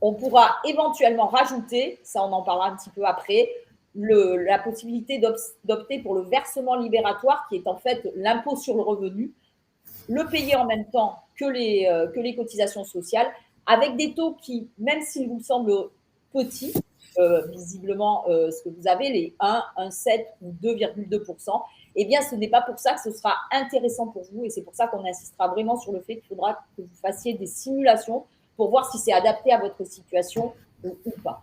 on pourra éventuellement rajouter, ça on en parlera un petit peu après, la possibilité d'opter pour le versement libératoire qui est en fait l'impôt sur le revenu, le payer en même temps que les cotisations sociales avec des taux qui, même s'ils vous semblent petits, visiblement ce que vous avez, les 1, 1,7 ou 2,2%, eh bien ce n'est pas pour ça que ce sera intéressant pour vous et c'est pour ça qu'on insistera vraiment sur le fait qu'il faudra que vous fassiez des simulations pour voir si c'est adapté à votre situation ou pas.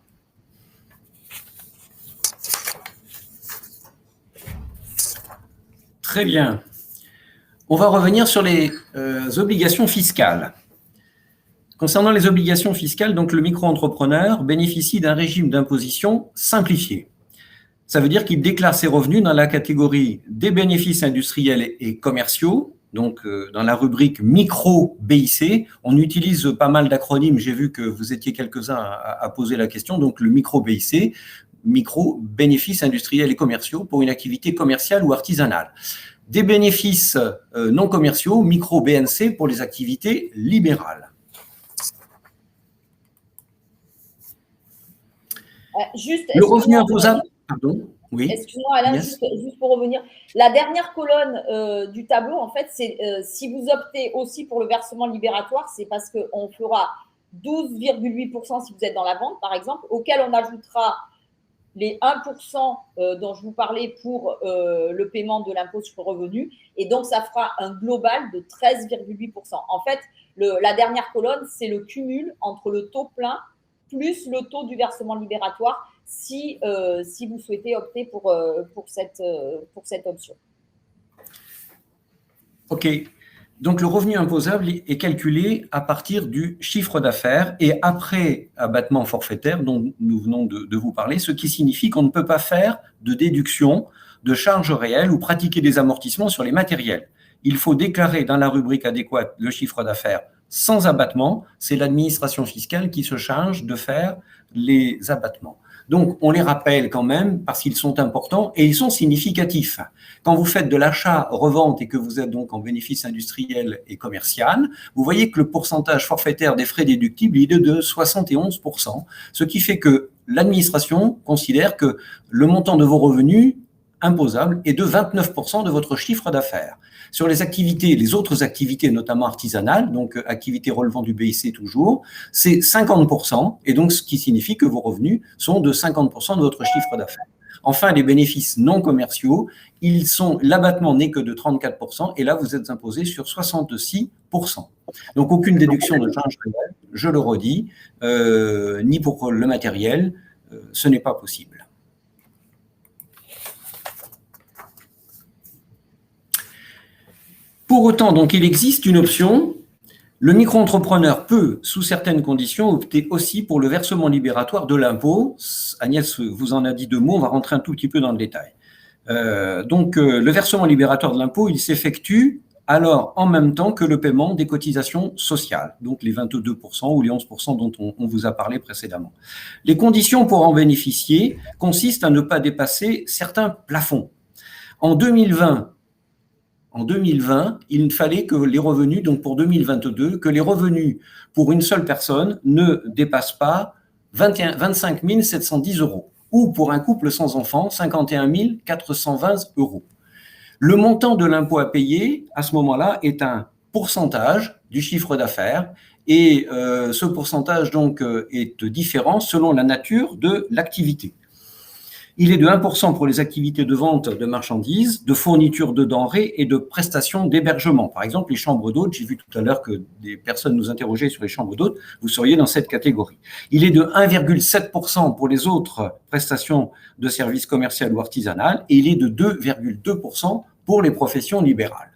Très bien. On va revenir sur les obligations fiscales. Concernant les obligations fiscales, donc le micro-entrepreneur bénéficie d'un régime d'imposition simplifié. Ça veut dire qu'il déclare ses revenus dans la catégorie des bénéfices industriels et commerciaux donc dans la rubrique micro BIC, on utilise pas mal d'acronymes. J'ai vu que vous étiez quelques-uns à poser la question. Donc le micro BIC, micro bénéfices industriels et commerciaux pour une activité commerciale ou artisanale. Des bénéfices non commerciaux, micro BNC pour les activités libérales. Le revenu imposable, pardon. Oui. Excuse-moi Alain, yes. juste pour revenir. La dernière colonne du tableau, en fait, c'est si vous optez aussi pour le versement libératoire, c'est parce qu'on fera 12,8% si vous êtes dans la vente, par exemple, auquel on ajoutera les 1% dont je vous parlais pour le paiement de l'impôt sur le revenu. Et donc, ça fera un global de 13,8%. En fait, la dernière colonne, c'est le cumul entre le taux plein plus le taux du versement libératoire si vous souhaitez opter pour cette option. OK. Donc, le revenu imposable est calculé à partir du chiffre d'affaires et après abattement forfaitaire dont nous venons de vous parler, ce qui signifie qu'on ne peut pas faire de déduction de charges réelles ou pratiquer des amortissements sur les matériels. Il faut déclarer dans la rubrique adéquate le chiffre d'affaires sans abattement. C'est l'administration fiscale qui se charge de faire les abattements. Donc, on les rappelle quand même parce qu'ils sont importants et ils sont significatifs. Quand vous faites de l'achat-revente et que vous êtes donc en bénéfice industriel et commercial, vous voyez que le pourcentage forfaitaire des frais déductibles il est de 71%, ce qui fait que l'administration considère que le montant de vos revenus imposables est de 29% de votre chiffre d'affaires. Sur les activités, les autres activités, notamment artisanales, donc activités relevant du BIC toujours, c'est 50%, et donc ce qui signifie que vos revenus sont de 50% de votre chiffre d'affaires. Enfin, les bénéfices non commerciaux, l'abattement n'est que de 34%, et là, vous êtes imposé sur 66%. Donc, aucune déduction de charges réelles, je le redis, ni pour le matériel, ce n'est pas possible. Pour autant, donc, il existe une option. Le micro-entrepreneur peut, sous certaines conditions, opter aussi pour le versement libératoire de l'impôt. Agnès vous en a dit 2 mots, on va rentrer un tout petit peu dans le détail. Le versement libératoire de l'impôt, il s'effectue alors en même temps que le paiement des cotisations sociales, donc les 22% ou les 11% dont on vous a parlé précédemment. Les conditions pour en bénéficier consistent à ne pas dépasser certains plafonds. En 2020, il fallait que les revenus, donc pour 2022, que les revenus pour une seule personne ne dépassent pas 25 710 €, ou pour un couple sans enfant, 51 420 €. Le montant de l'impôt à payer, à ce moment-là, est un pourcentage du chiffre d'affaires, et ce pourcentage donc est différent selon la nature de l'activité. Il est de 1% pour les activités de vente de marchandises, de fourniture de denrées et de prestations d'hébergement. Par exemple, les chambres d'hôtes, j'ai vu tout à l'heure que des personnes nous interrogeaient sur les chambres d'hôtes, vous seriez dans cette catégorie. Il est de 1,7% pour les autres prestations de services commerciaux ou artisanales et il est de 2,2% pour les professions libérales.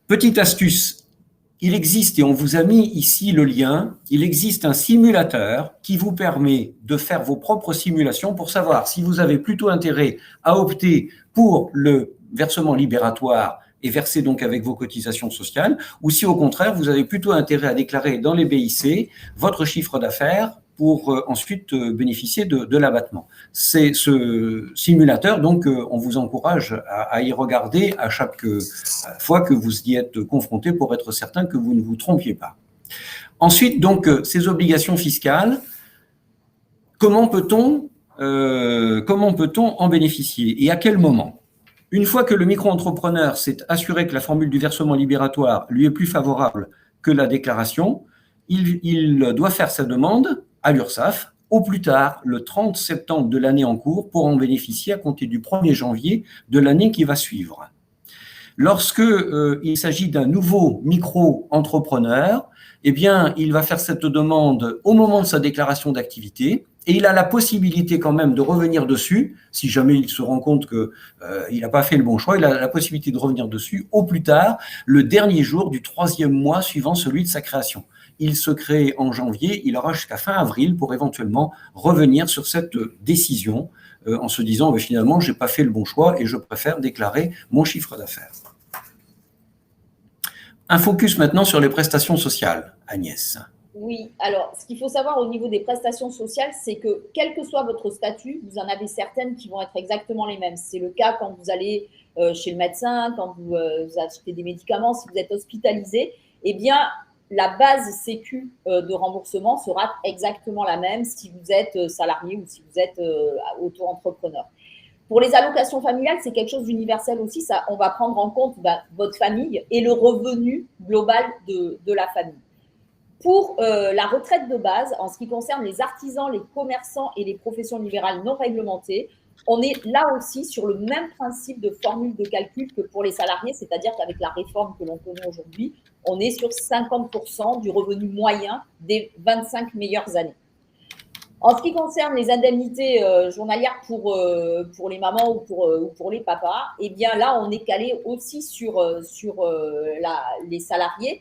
Petite astuce. Il existe, et on vous a mis ici le lien, il existe un simulateur qui vous permet de faire vos propres simulations pour savoir si vous avez plutôt intérêt à opter pour le versement libératoire et verser donc avec vos cotisations sociales, ou si au contraire, vous avez plutôt intérêt à déclarer dans les BIC votre chiffre d'affaires pour ensuite bénéficier de l'abattement. C'est ce simulateur, donc on vous encourage à y regarder à chaque fois que vous y êtes confronté pour être certain que vous ne vous trompiez pas. Ensuite, donc, ces obligations fiscales, comment peut-on en bénéficier et à quel moment? Une fois que le micro-entrepreneur s'est assuré que la formule du versement libératoire lui est plus favorable que la déclaration, il doit faire sa demande à l'URSSAF au plus tard le 30 septembre de l'année en cours pour en bénéficier à compter du 1er janvier de l'année qui va suivre. Lorsque il s'agit d'un nouveau micro-entrepreneur, eh bien, il va faire cette demande au moment de sa déclaration d'activité et il a la possibilité quand même de revenir dessus, si jamais il se rend compte qu'il n'a pas fait le bon choix, il a la possibilité de revenir dessus au plus tard le dernier jour du 3e mois suivant celui de sa création. Il se crée en janvier, il aura jusqu'à fin avril pour éventuellement revenir sur cette décision en se disant « finalement, je n'ai pas fait le bon choix et je préfère déclarer mon chiffre d'affaires ». Un focus maintenant sur les prestations sociales, Agnès. Oui, alors ce qu'il faut savoir au niveau des prestations sociales, c'est que quel que soit votre statut, vous en avez certaines qui vont être exactement les mêmes. C'est le cas quand vous allez chez le médecin, quand vous achetez des médicaments, si vous êtes hospitalisé, eh bien la base sécu de remboursement sera exactement la même si vous êtes salarié ou si vous êtes auto-entrepreneur. Pour les allocations familiales, c'est quelque chose d'universel aussi. Ça, on va prendre en compte votre famille et le revenu global de la famille. Pour la retraite de base, en ce qui concerne les artisans, les commerçants et les professions libérales non réglementées, on est là aussi sur le même principe de formule de calcul que pour les salariés, c'est-à-dire qu'avec la réforme que l'on connaît aujourd'hui, on est sur 50% du revenu moyen des 25 meilleures années. En ce qui concerne les indemnités journalières pour les mamans ou pour les papas, eh bien là, on est calé aussi sur les salariés.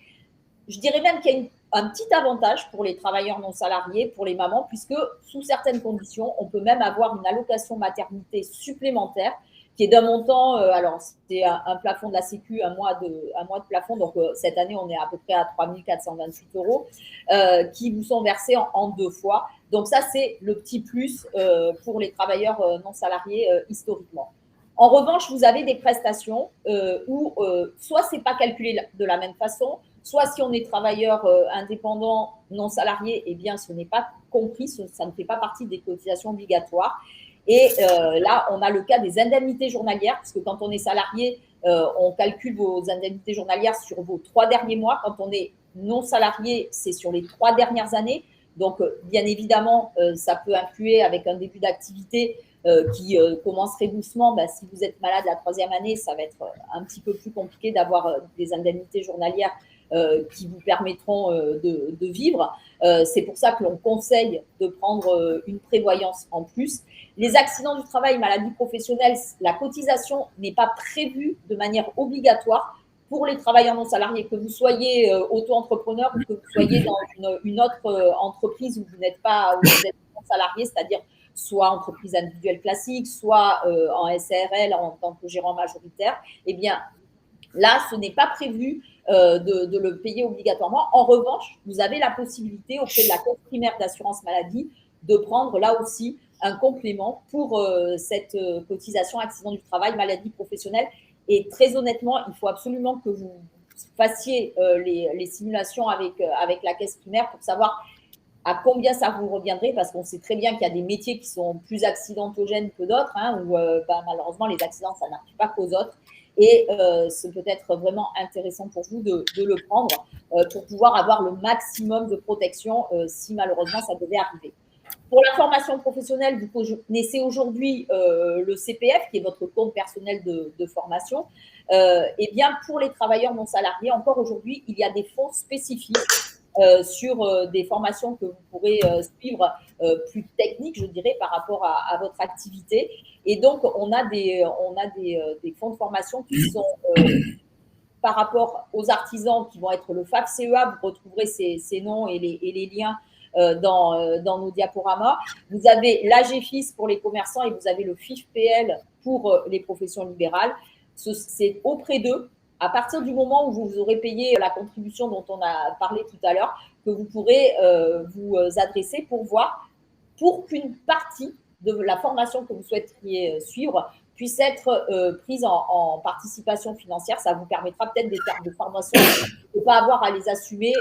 Je dirais même qu'il y a un petit avantage pour les travailleurs non salariés, pour les mamans, puisque sous certaines conditions, on peut même avoir une allocation maternité supplémentaire qui est d'un montant, alors c'est un plafond de la Sécu, un mois de plafond, donc cette année on est à peu près à 3 428 €, qui vous sont versés en 2 fois. Donc ça c'est le petit plus pour les travailleurs non salariés historiquement. En revanche, vous avez des prestations où soit c'est pas calculé de la même façon, soit si on est travailleur indépendant non salarié, eh bien ce n'est pas compris, ça ne fait pas partie des cotisations obligatoires. Et là, on a le cas des indemnités journalières, parce que quand on est salarié, on calcule vos indemnités journalières sur vos 3 derniers mois. Quand on est non salarié, c'est sur les 3 dernières années. Donc, bien évidemment, ça peut influer avec un début d'activité qui commencerait doucement. Ben, si vous êtes malade la 3e année, ça va être un petit peu plus compliqué d'avoir des indemnités journalières qui vous permettront de vivre. C'est pour ça que l'on conseille de prendre une prévoyance en plus. Les accidents du travail, maladies professionnelles, la cotisation n'est pas prévue de manière obligatoire pour les travailleurs non salariés, que vous soyez auto-entrepreneur ou que vous soyez dans une autre entreprise où vous n'êtes pas non salarié, c'est-à-dire soit entreprise individuelle classique, soit en SARL en tant que gérant majoritaire. Eh bien, là, ce n'est pas prévu de le payer obligatoirement. En revanche, vous avez la possibilité auprès de la caisse primaire d'assurance maladie de prendre là aussi un complément pour cette cotisation accident du travail, maladie professionnelle. Et très honnêtement, il faut absolument que vous fassiez les simulations avec la caisse primaire pour savoir à combien ça vous reviendrait, parce qu'on sait très bien qu'il y a des métiers qui sont plus accidentogènes que d'autres, où malheureusement les accidents, ça n'arrive pas qu'aux autres. Et c'est peut-être vraiment intéressant pour vous de le prendre pour pouvoir avoir le maximum de protection si malheureusement ça devait arriver. Pour la formation professionnelle, vous connaissez aujourd'hui le CPF, qui est votre compte personnel de formation. Et bien, pour les travailleurs non salariés, encore aujourd'hui, il y a des fonds spécifiques sur des formations que vous pourrez suivre plus techniques, je dirais, par rapport à votre activité. Et donc, on a des fonds de formation qui sont par rapport aux artisans qui vont être le FAFCEA. Vous retrouverez ces noms et les liens dans nos diaporamas. Vous avez l'AGFIS pour les commerçants et vous avez le FIFPL pour les professions libérales. C'est auprès d'eux, à partir du moment où vous aurez payé la contribution dont on a parlé tout à l'heure, que vous pourrez vous adresser pour voir, pour qu'une partie de la formation que vous souhaiteriez suivre puisse être prise en participation financière. Ça vous permettra peut-être des termes de formation de ne pas avoir à les assumer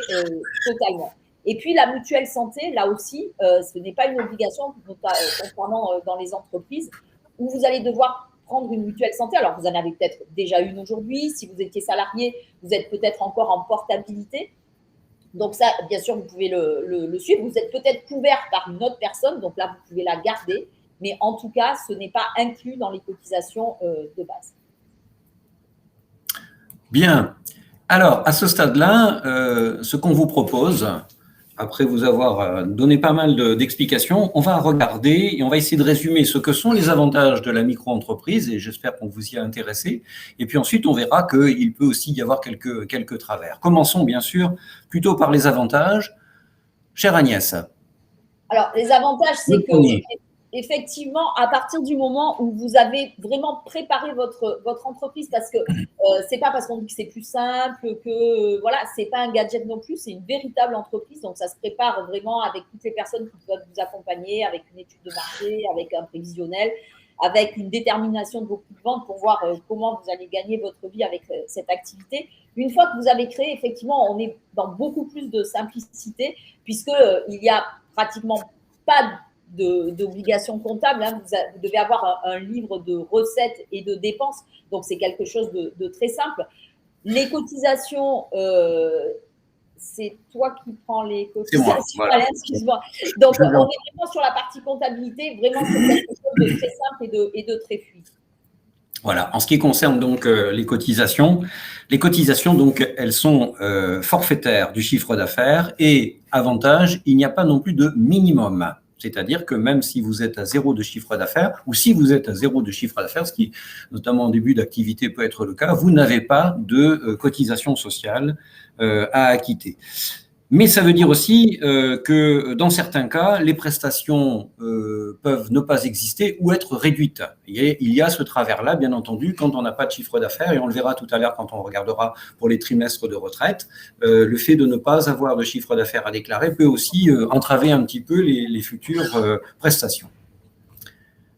totalement. Et puis, la mutuelle santé, là aussi, ce n'est pas une obligation, concernant dans les entreprises, où vous allez devoir prendre une mutuelle santé. Alors, vous en avez peut-être déjà une aujourd'hui. Si vous étiez salarié, vous êtes peut-être encore en portabilité. Donc ça, bien sûr, vous pouvez le suivre. Vous êtes peut-être couvert par une autre personne, donc là, vous pouvez la garder. Mais en tout cas, ce n'est pas inclus dans les cotisations de base. Bien. Alors, à ce stade-là, ce qu'on vous propose, après vous avoir donné pas mal d'explications, on va regarder et on va essayer de résumer ce que sont les avantages de la micro-entreprise, et j'espère qu'on vous y a intéressé. Et puis ensuite, on verra qu'il peut aussi y avoir quelques travers. Commençons bien sûr plutôt par les avantages. Chère Agnès. Alors, les avantages, c'est que effectivement, à partir du moment où vous avez vraiment préparé votre entreprise, parce que c'est pas parce qu'on dit que c'est plus simple que voilà, c'est pas un gadget non plus, c'est une véritable entreprise. Donc ça se prépare vraiment avec toutes les personnes qui doivent vous accompagner, avec une étude de marché, avec un prévisionnel, avec une détermination de vos coûts de vente pour voir comment vous allez gagner votre vie avec cette activité. Une fois que vous avez créé, effectivement, on est dans beaucoup plus de simplicité puisque il y a pratiquement pas d'obligations comptables. Hein. Vous devez avoir un livre de recettes et de dépenses. Donc, c'est quelque chose de très simple. Les cotisations, c'est toi qui prends les cotisations. C'est moi, voilà. Excuse-moi. Donc, on est vraiment sur la partie comptabilité, vraiment sur quelque chose de très simple et de très fluide. Voilà. En ce qui concerne donc les cotisations donc elles sont forfaitaires du chiffre d'affaires et avantage, il n'y a pas non plus de minimum. C'est-à-dire que même si vous êtes à 0 de chiffre d'affaires, ou si vous êtes à 0 de chiffre d'affaires, ce qui, notamment en début d'activité, peut être le cas, vous n'avez pas de cotisation sociale à acquitter. Mais ça veut dire aussi que dans certains cas, les prestations peuvent ne pas exister ou être réduites. Il y a ce travers-là, bien entendu, quand on n'a pas de chiffre d'affaires, et on le verra tout à l'heure quand on regardera pour les trimestres de retraite, le fait de ne pas avoir de chiffre d'affaires à déclarer peut aussi entraver un petit peu les futures prestations.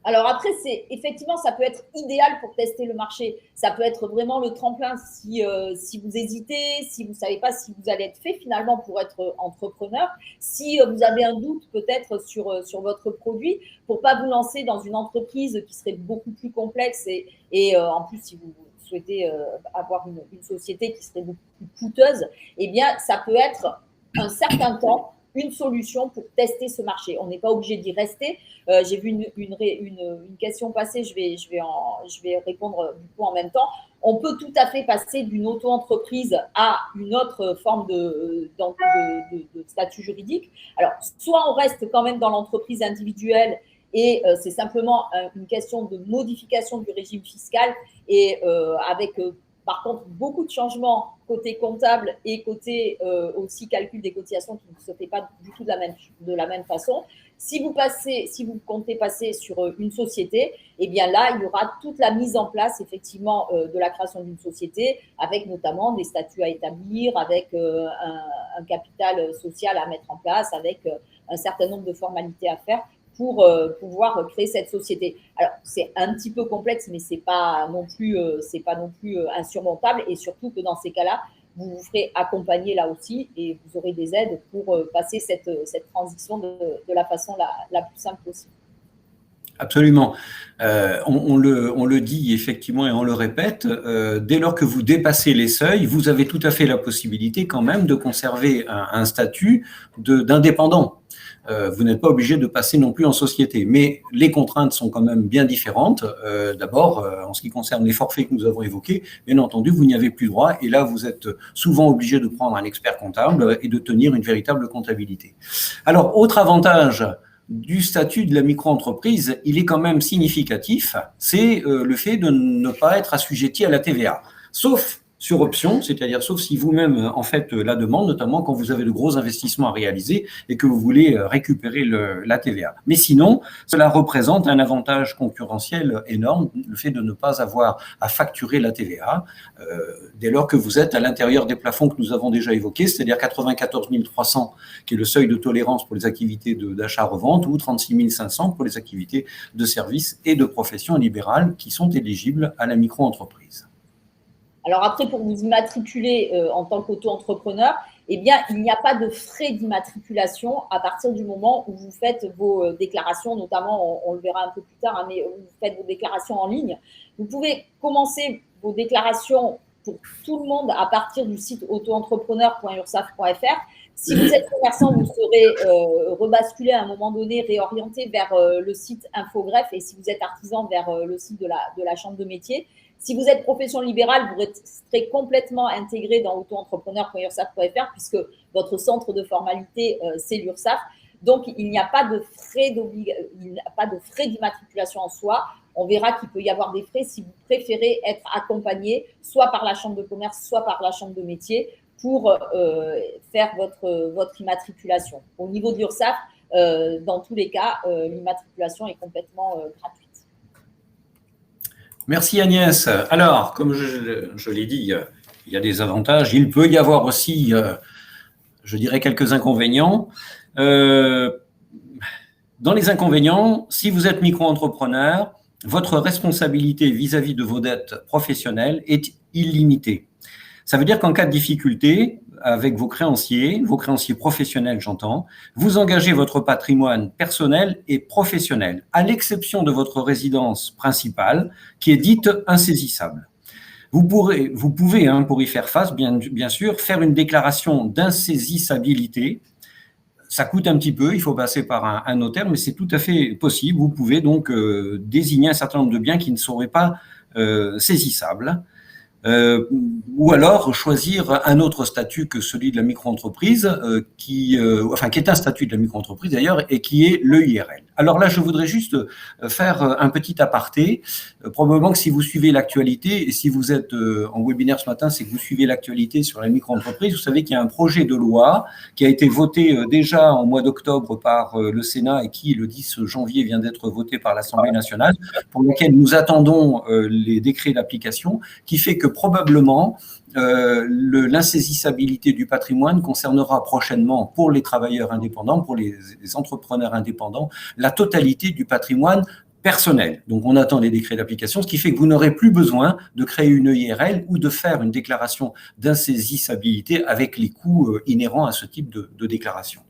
Alors après, effectivement, ça peut être idéal pour tester le marché. Ça peut être vraiment le tremplin si vous hésitez, si vous ne savez pas si vous allez être fait finalement pour être entrepreneur, si vous avez un doute peut-être sur votre produit, pour ne pas vous lancer dans une entreprise qui serait beaucoup plus complexe et en plus, si vous souhaitez avoir une société qui serait beaucoup plus coûteuse, eh bien, ça peut être un certain temps une solution pour tester ce marché. On n'est pas obligé d'y rester. J'ai vu une question passer, je vais répondre du coup en même temps. On peut tout à fait passer d'une auto-entreprise à une autre forme de statut juridique. Alors, soit on reste quand même dans l'entreprise individuelle et c'est simplement une question de modification du régime fiscal et avec par contre, beaucoup de changements côté comptable et côté aussi calcul des cotisations qui ne se fait pas du tout de la même façon. Si vous comptez passer sur une société, eh bien là, il y aura toute la mise en place effectivement de la création d'une société, avec notamment des statuts à établir, avec un capital social à mettre en place, avec un certain nombre de formalités à faire pour pouvoir créer cette société. Alors, c'est un petit peu complexe, mais c'est pas non plus insurmontable. Et surtout que dans ces cas-là, vous vous ferez accompagner là aussi et vous aurez des aides pour passer cette transition de la façon la plus simple possible. Absolument. On le dit effectivement et on le répète, dès lors que vous dépassez les seuils, vous avez tout à fait la possibilité quand même de conserver un statut d'indépendant. Vous n'êtes pas obligé de passer non plus en société, mais les contraintes sont quand même bien différentes. D'abord, en ce qui concerne les forfaits que nous avons évoqués, bien entendu, vous n'y avez plus droit, et là, vous êtes souvent obligé de prendre un expert comptable et de tenir une véritable comptabilité. Alors, autre avantage du statut de la micro-entreprise, il est quand même significatif, c'est le fait de ne pas être assujetti à la TVA, sauf sur option, c'est-à-dire sauf si vous-même en faites la demande, notamment quand vous avez de gros investissements à réaliser et que vous voulez récupérer la TVA. Mais sinon, cela représente un avantage concurrentiel énorme, le fait de ne pas avoir à facturer la TVA dès lors que vous êtes à l'intérieur des plafonds que nous avons déjà évoqués, c'est-à-dire 94 300 qui est le seuil de tolérance pour les activités d'achat-revente ou 36 500 pour les activités de services et de professions libérales qui sont éligibles à la micro-entreprise. Alors après, pour vous immatriculer en tant qu'auto-entrepreneur, eh bien, il n'y a pas de frais d'immatriculation à partir du moment où vous faites vos déclarations, notamment, on le verra un peu plus tard, hein, mais vous faites vos déclarations en ligne. Vous pouvez commencer vos déclarations pour tout le monde à partir du site auto-entrepreneur.ursaf.fr. Si vous êtes commerçant, vous serez rebasculé à un moment donné, réorienté vers le site Infogreffe, et si vous êtes artisan, vers le site de la Chambre de métier. Si vous êtes profession libérale, vous serez complètement intégré dans auto-entrepreneur.ursaf.fr puisque votre centre de formalité, c'est l'URSSAF. Donc, il n'y a pas de frais d'immatriculation en soi. On verra qu'il peut y avoir des frais si vous préférez être accompagné soit par la Chambre de commerce, soit par la Chambre de métier pour faire votre immatriculation. Au niveau de l'URSSAF, dans tous les cas, l'immatriculation est complètement gratuite. Merci Agnès. Alors, comme je l'ai dit, il y a des avantages. Il peut y avoir aussi, je dirais, quelques inconvénients. Dans les inconvénients, si vous êtes micro-entrepreneur, votre responsabilité vis-à-vis de vos dettes professionnelles est illimitée. Ça veut dire qu'en cas de difficulté, avec vos créanciers professionnels, j'entends, vous engagez votre patrimoine personnel et professionnel, à l'exception de votre résidence principale, qui est dite insaisissable. Vous pouvez, pour y faire face, bien sûr, faire une déclaration d'insaisissabilité. Ça coûte un petit peu, il faut passer par un notaire, mais c'est tout à fait possible. Vous pouvez donc désigner un certain nombre de biens qui ne seraient pas saisissables. Ou alors choisir un autre statut que celui de la micro-entreprise, qui est un statut de la micro-entreprise d'ailleurs, et qui est l'EIRL. Alors là, je voudrais juste faire un petit aparté. Probablement que si vous suivez l'actualité, et si vous êtes en webinaire ce matin, c'est que vous suivez l'actualité sur la micro-entreprise. Vous savez qu'il y a un projet de loi qui a été voté déjà en mois d'octobre par le Sénat et qui, le 10 janvier, vient d'être voté par l'Assemblée nationale, pour lequel nous attendons les décrets d'application, qui fait que probablement l'insaisissabilité du patrimoine concernera prochainement, pour les travailleurs indépendants, pour les entrepreneurs indépendants, la totalité du patrimoine personnel. Donc, on attend les décrets d'application, ce qui fait que vous n'aurez plus besoin de créer une EIRL ou de faire une déclaration d'insaisissabilité avec les coûts inhérents à ce type de déclaration.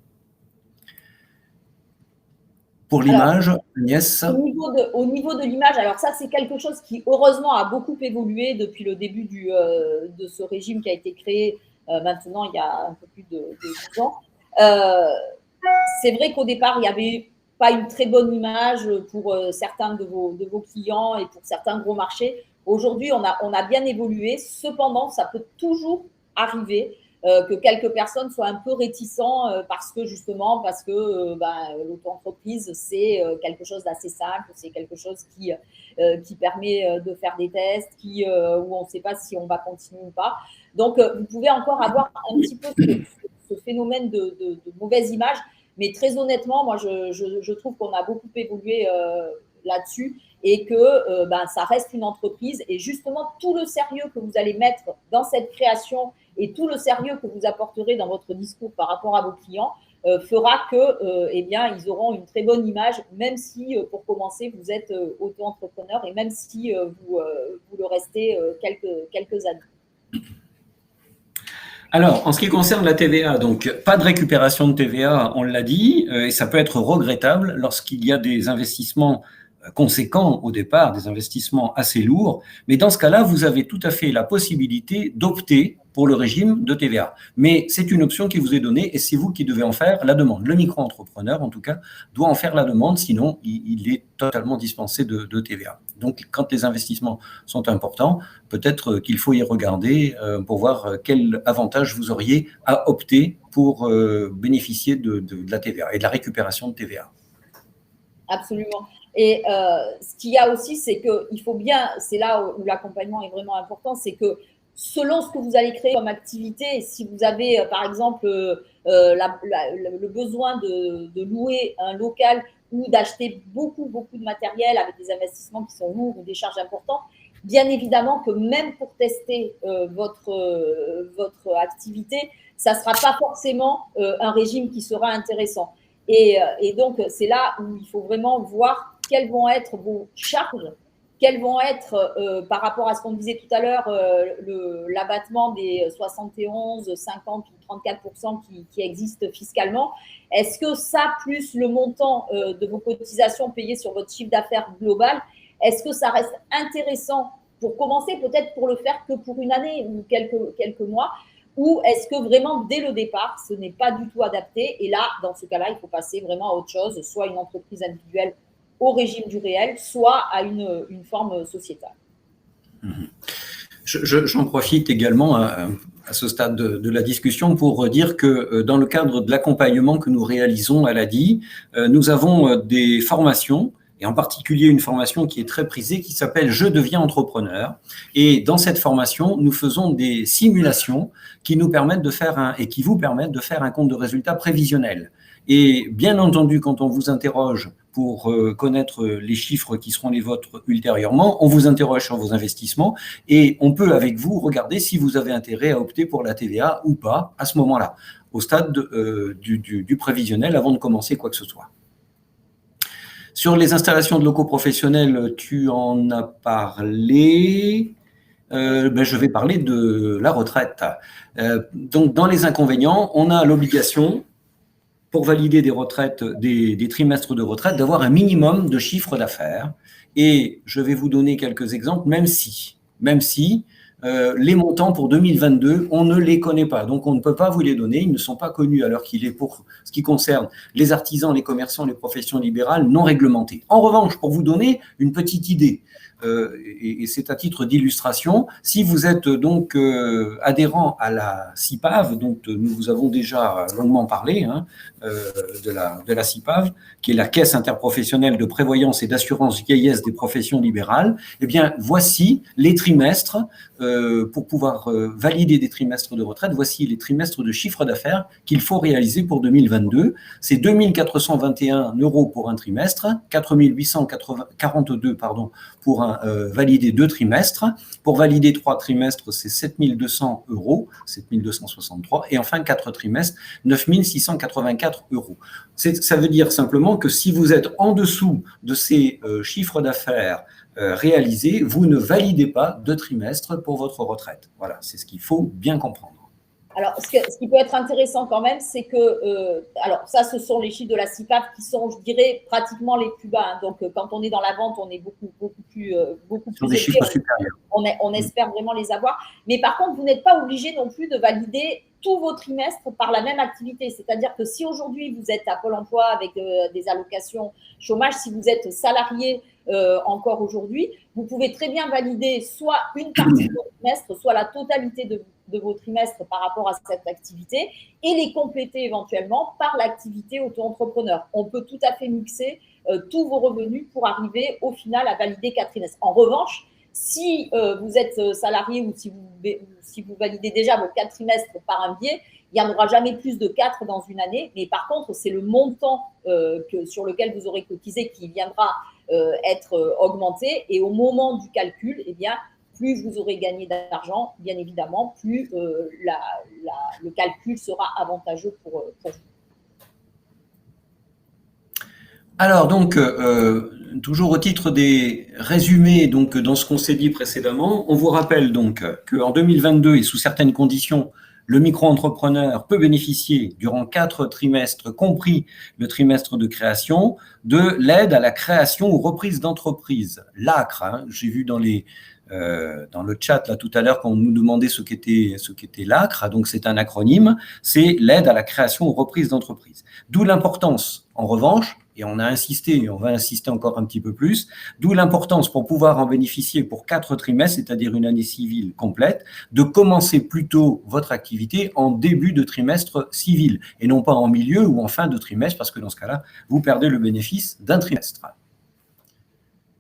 Pour l'image, Agnès. Au niveau de l'image, alors ça, c'est quelque chose qui, heureusement, a beaucoup évolué depuis le début de ce régime qui a été créé maintenant, il y a un peu plus de 10 ans. C'est vrai qu'au départ, il n'y avait pas une très bonne image pour certains de vos clients et pour certains gros marchés. Aujourd'hui, on a bien évolué. Cependant, ça peut toujours arriver que quelques personnes soient un peu réticents parce que l'auto-entreprise, c'est quelque chose d'assez simple, c'est quelque chose qui permet de faire des tests, où on ne sait pas si on va continuer ou pas. Donc, vous pouvez encore avoir un petit peu ce phénomène de mauvaise image, mais très honnêtement, moi, je trouve qu'on a beaucoup évolué là-dessus et que ça reste une entreprise. Et justement, tout le sérieux que vous allez mettre dans cette création et tout le sérieux que vous apporterez dans votre discours par rapport à vos clients fera que, ils auront une très bonne image, même si, pour commencer, vous êtes auto-entrepreneur et même si vous le restez quelques années. Alors, en ce qui concerne la TVA, donc pas de récupération de TVA, on l'a dit, et ça peut être regrettable lorsqu'il y a des investissements conséquents au départ, des investissements assez lourds, mais dans ce cas-là, vous avez tout à fait la possibilité d'opter pour le régime de TVA. Mais c'est une option qui vous est donnée et c'est vous qui devez en faire la demande. Le micro-entrepreneur, en tout cas, doit en faire la demande, sinon il est totalement dispensé de TVA. Donc, quand les investissements sont importants, peut-être qu'il faut y regarder pour voir quel avantage vous auriez à opter pour bénéficier de la TVA et de la récupération de TVA. Absolument. Et ce qu'il y a aussi, c'est qu'il faut bien, c'est là où l'accompagnement est vraiment important, c'est que selon ce que vous allez créer comme activité, si vous avez par exemple le besoin de louer un local ou d'acheter beaucoup de matériel avec des investissements qui sont lourds ou des charges importantes, bien évidemment que même pour tester votre activité, ça ne sera pas forcément un régime qui sera intéressant. Et donc, c'est là où il faut vraiment voir quelles vont être vos charges, quelles vont être, par rapport à ce qu'on disait tout à l'heure, l'abattement des 71, 50 ou 34% qui existent fiscalement. Est-ce que ça, plus le montant de vos cotisations payées sur votre chiffre d'affaires global, est-ce que ça reste intéressant pour commencer, peut-être pour le faire que pour une année ou quelques mois, ou est-ce que vraiment, dès le départ, ce n'est pas du tout adapté? Et là, dans ce cas-là, il faut passer vraiment à autre chose, soit une entreprise individuelle au régime du réel, soit à une forme sociétale. J'en profite également à ce stade de la discussion pour dire que dans le cadre de l'accompagnement que nous réalisons à l'ADI, nous avons des formations, et en particulier une formation qui est très prisée, qui s'appelle « Je deviens entrepreneur ». Et dans cette formation, nous faisons des simulations qui nous permettent de faire et qui vous permettent de faire un compte de résultat prévisionnel. Et bien entendu, quand on vous interroge pour connaître les chiffres qui seront les vôtres ultérieurement, on vous interroge sur vos investissements et on peut avec vous regarder si vous avez intérêt à opter pour la TVA ou pas à ce moment-là, au stade du prévisionnel avant de commencer quoi que ce soit. Sur les installations de locaux professionnels, tu en as parlé. Je vais parler de la retraite. Donc, dans les inconvénients, on a l'obligation, pour valider des retraites, des trimestres de retraite, d'avoir un minimum de chiffre d'affaires. Et je vais vous donner quelques exemples, même si les montants pour 2022, on ne les connaît pas. Donc, on ne peut pas vous les donner. Ils ne sont pas connus à l'heure qu'il est pour ce qui concerne les artisans, les commerçants, les professions libérales non réglementées. En revanche, pour vous donner une petite idée, et c'est à titre d'illustration, si vous êtes donc adhérent à la CIPAV, dont nous vous avons déjà longuement parlé, de la CIPAV, qui est la Caisse interprofessionnelle de prévoyance et d'assurance vieillesse des professions libérales, eh bien, voici les trimestres, pour pouvoir valider des trimestres de retraite, voici les trimestres de chiffre d'affaires qu'il faut réaliser pour 2022. C'est 2 421 € pour un trimestre, 4 842 pour valider 2 trimestres. Pour valider 3 trimestres, c'est 7 200 €, 7 263, et enfin 4 trimestres, 9 684 €. Ça veut dire simplement que si vous êtes en dessous de ces chiffres d'affaires réalisés, vous ne validez pas de trimestre pour votre retraite. Voilà, c'est ce qu'il faut bien comprendre. Alors, ce qui peut être intéressant quand même, c'est que, alors ça, ce sont les chiffres de la CIPAV qui sont, je dirais, pratiquement les plus bas. Donc, quand on est dans la vente, on est beaucoup plus Sur des chiffres supérieurs. On espère vraiment les avoir. Mais par contre, vous n'êtes pas obligé non plus de valider tous vos trimestres par la même activité. C'est-à-dire que si aujourd'hui, vous êtes à Pôle emploi avec des allocations chômage, si vous êtes salarié encore aujourd'hui, vous pouvez très bien valider soit une partie de vos trimestres, soit la totalité de vos trimestres par rapport à cette activité et les compléter éventuellement par l'activité auto-entrepreneur. On peut tout à fait mixer tous vos revenus pour arriver au final à valider 4 trimestres. En revanche, si vous êtes salarié ou si vous validez déjà vos 4 trimestres par un biais, il n'y en aura jamais plus de 4 dans une année. Mais par contre, c'est le montant sur lequel vous aurez cotisé qui viendra être augmenté. Et au moment du calcul, eh bien, plus vous aurez gagné d'argent, bien évidemment, plus le calcul sera avantageux pour vous. Alors, donc, toujours au titre des résumés, donc, dans ce qu'on s'est dit précédemment, on vous rappelle donc qu'en 2022 et sous certaines conditions, le micro-entrepreneur peut bénéficier durant 4 trimestres, compris le trimestre de création, de l'aide à la création ou reprise d'entreprise, l'ACRE. J'ai vu dans le chat là tout à l'heure quand on nous demandait ce qu'était l'ACRE, donc c'est un acronyme, c'est l'aide à la création ou reprise d'entreprise. D'où l'importance, en revanche, et on a insisté, et on va insister encore un petit peu plus, d'où l'importance pour pouvoir en bénéficier pour 4 trimestres, c'est-à-dire une année civile complète, de commencer plutôt votre activité en début de trimestre civil, et non pas en milieu ou en fin de trimestre, parce que dans ce cas-là, vous perdez le bénéfice d'un trimestre.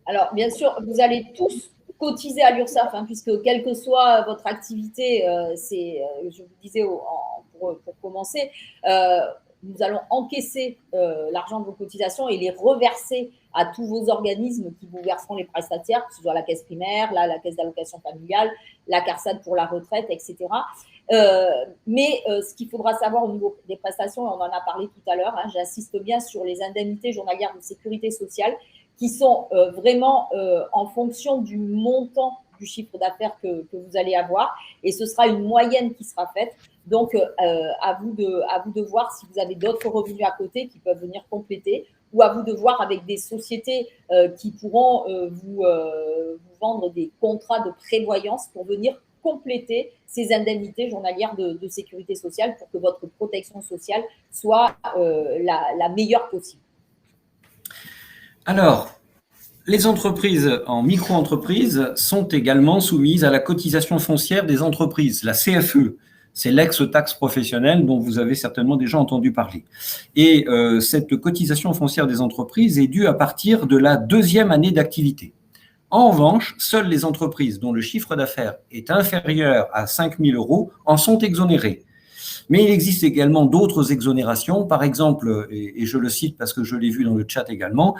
Alors, bien sûr, vous allez tous cotiser à l'URSSAF, puisque quelle que soit votre activité, je vous disais pour commencer, nous allons encaisser l'argent de vos cotisations et les reverser à tous vos organismes qui vous verseront les prestataires, que ce soit la caisse primaire, la caisse d'allocation familiale, la CARSAT pour la retraite, etc. Mais ce qu'il faudra savoir au niveau des prestations, et on en a parlé tout à l'heure, j'insiste bien sur les indemnités journalières de sécurité sociale qui sont vraiment en fonction du montant du chiffre d'affaires que vous allez avoir, et ce sera une moyenne qui sera faite. Donc, à vous de voir si vous avez d'autres revenus à côté qui peuvent venir compléter, ou à vous de voir avec des sociétés qui pourront vous vendre des contrats de prévoyance pour venir compléter ces indemnités journalières de sécurité sociale pour que votre protection sociale soit la meilleure possible. Alors, les entreprises en micro-entreprise sont également soumises à la cotisation foncière des entreprises, la CFE. C'est l'ex-taxe professionnelle dont vous avez certainement déjà entendu parler. Et cette cotisation foncière des entreprises est due à partir de la 2e année d'activité. En revanche, seules les entreprises dont le chiffre d'affaires est inférieur à 5 000 € en sont exonérées. Mais il existe également d'autres exonérations. Par exemple, et je le cite parce que je l'ai vu dans le chat également,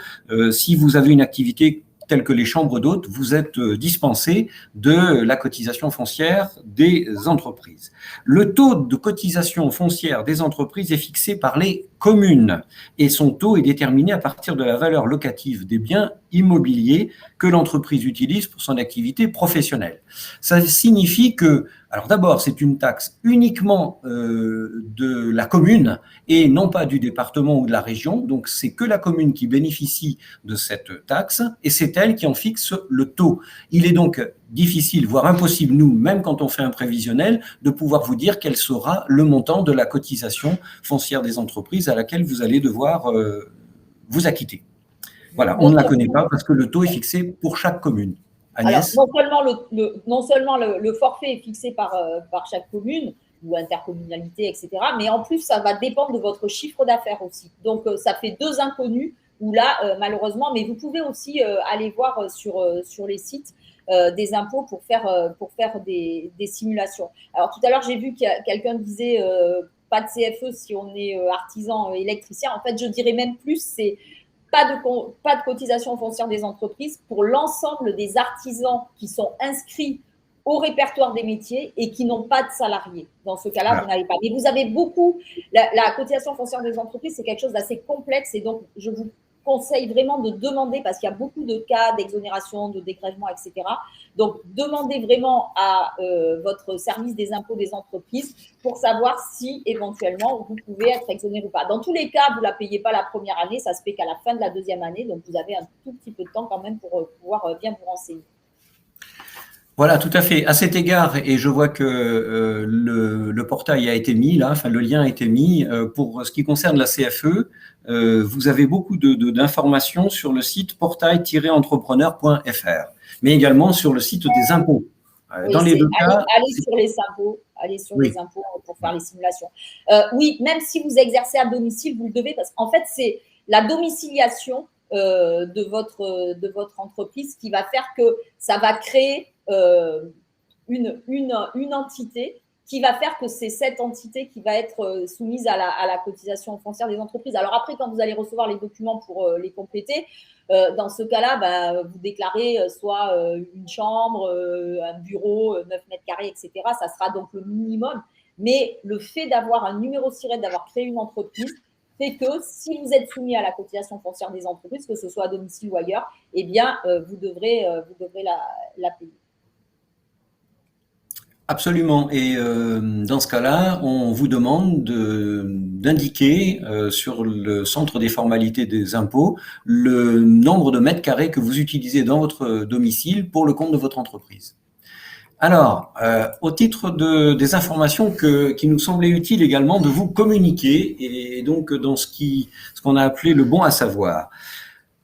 si vous avez une activité telles que les chambres d'hôtes, vous êtes dispensé de la cotisation foncière des entreprises. Le taux de cotisation foncière des entreprises est fixé par les communes et son taux est déterminé à partir de la valeur locative des biens immobiliers que l'entreprise utilise pour son activité professionnelle. Ça signifie que, alors d'abord, c'est une taxe uniquement de la commune et non pas du département ou de la région, donc c'est que la commune qui bénéficie de cette taxe et c'est elle qui en fixe le taux. Il est donc difficile, voire impossible, nous, même quand on fait un prévisionnel, de pouvoir vous dire quel sera le montant de la cotisation foncière des entreprises à laquelle vous allez devoir vous acquitter. Voilà, on ne la connaît pas parce que le taux est fixé pour chaque commune. Agnès ? Alors, non seulement le forfait est fixé par chaque commune ou intercommunalité, etc., mais en plus, ça va dépendre de votre chiffre d'affaires aussi. Donc, ça fait deux inconnus où là, malheureusement, mais vous pouvez aussi aller voir sur les sites des impôts pour faire des simulations. Alors, tout à l'heure, j'ai vu qu'il y a quelqu'un disait pas de CFE si on est artisan électricien. En fait, je dirais même plus, c'est pas de cotisation foncière des entreprises pour l'ensemble des artisans qui sont inscrits au répertoire des métiers et qui n'ont pas de salariés. Dans ce cas-là, vous n'avez pas. Mais vous avez beaucoup. La cotisation foncière des entreprises, c'est quelque chose d'assez complexe et donc je vous conseille vraiment de demander, parce qu'il y a beaucoup de cas d'exonération, de dégrèvement, etc. Donc, demandez vraiment à votre service des impôts des entreprises pour savoir si, éventuellement, vous pouvez être exonéré ou pas. Dans tous les cas, vous ne la payez pas la première année, ça se fait qu'à la fin de la deuxième année, donc vous avez un tout petit peu de temps quand même pour pouvoir bien vous renseigner. Voilà, tout à fait. À cet égard, et je vois que le portail a été mis là, enfin le lien a été mis. Pour ce qui concerne la CFE, vous avez beaucoup d'informations sur le site portail-entrepreneur.fr, mais également sur le site des impôts. Oui, dans les deux cas, allez sur les impôts, les impôts pour faire les simulations. Oui, même si vous exercez à domicile, vous le devez, parce qu'en fait, c'est la domiciliation de votre entreprise qui va faire que ça va créer une entité qui va faire que c'est cette entité qui va être soumise à la cotisation foncière des entreprises. Alors après, quand vous allez recevoir les documents pour les compléter, dans ce cas-là, vous déclarez soit une chambre, un bureau, 9 mètres carrés, etc. Ça sera donc le minimum. Mais le fait d'avoir un numéro SIRET, d'avoir créé une entreprise, fait que si vous êtes soumis à la cotisation foncière des entreprises, que ce soit à domicile ou ailleurs, eh bien, vous devrez la payer. Absolument. Et dans ce cas-là, on vous demande d'indiquer sur le centre des formalités des impôts le nombre de mètres carrés que vous utilisez dans votre domicile pour le compte de votre entreprise. Alors, au titre des informations qui nous semblaient utiles également de vous communiquer, et donc dans ce qu'on a appelé le bon à savoir.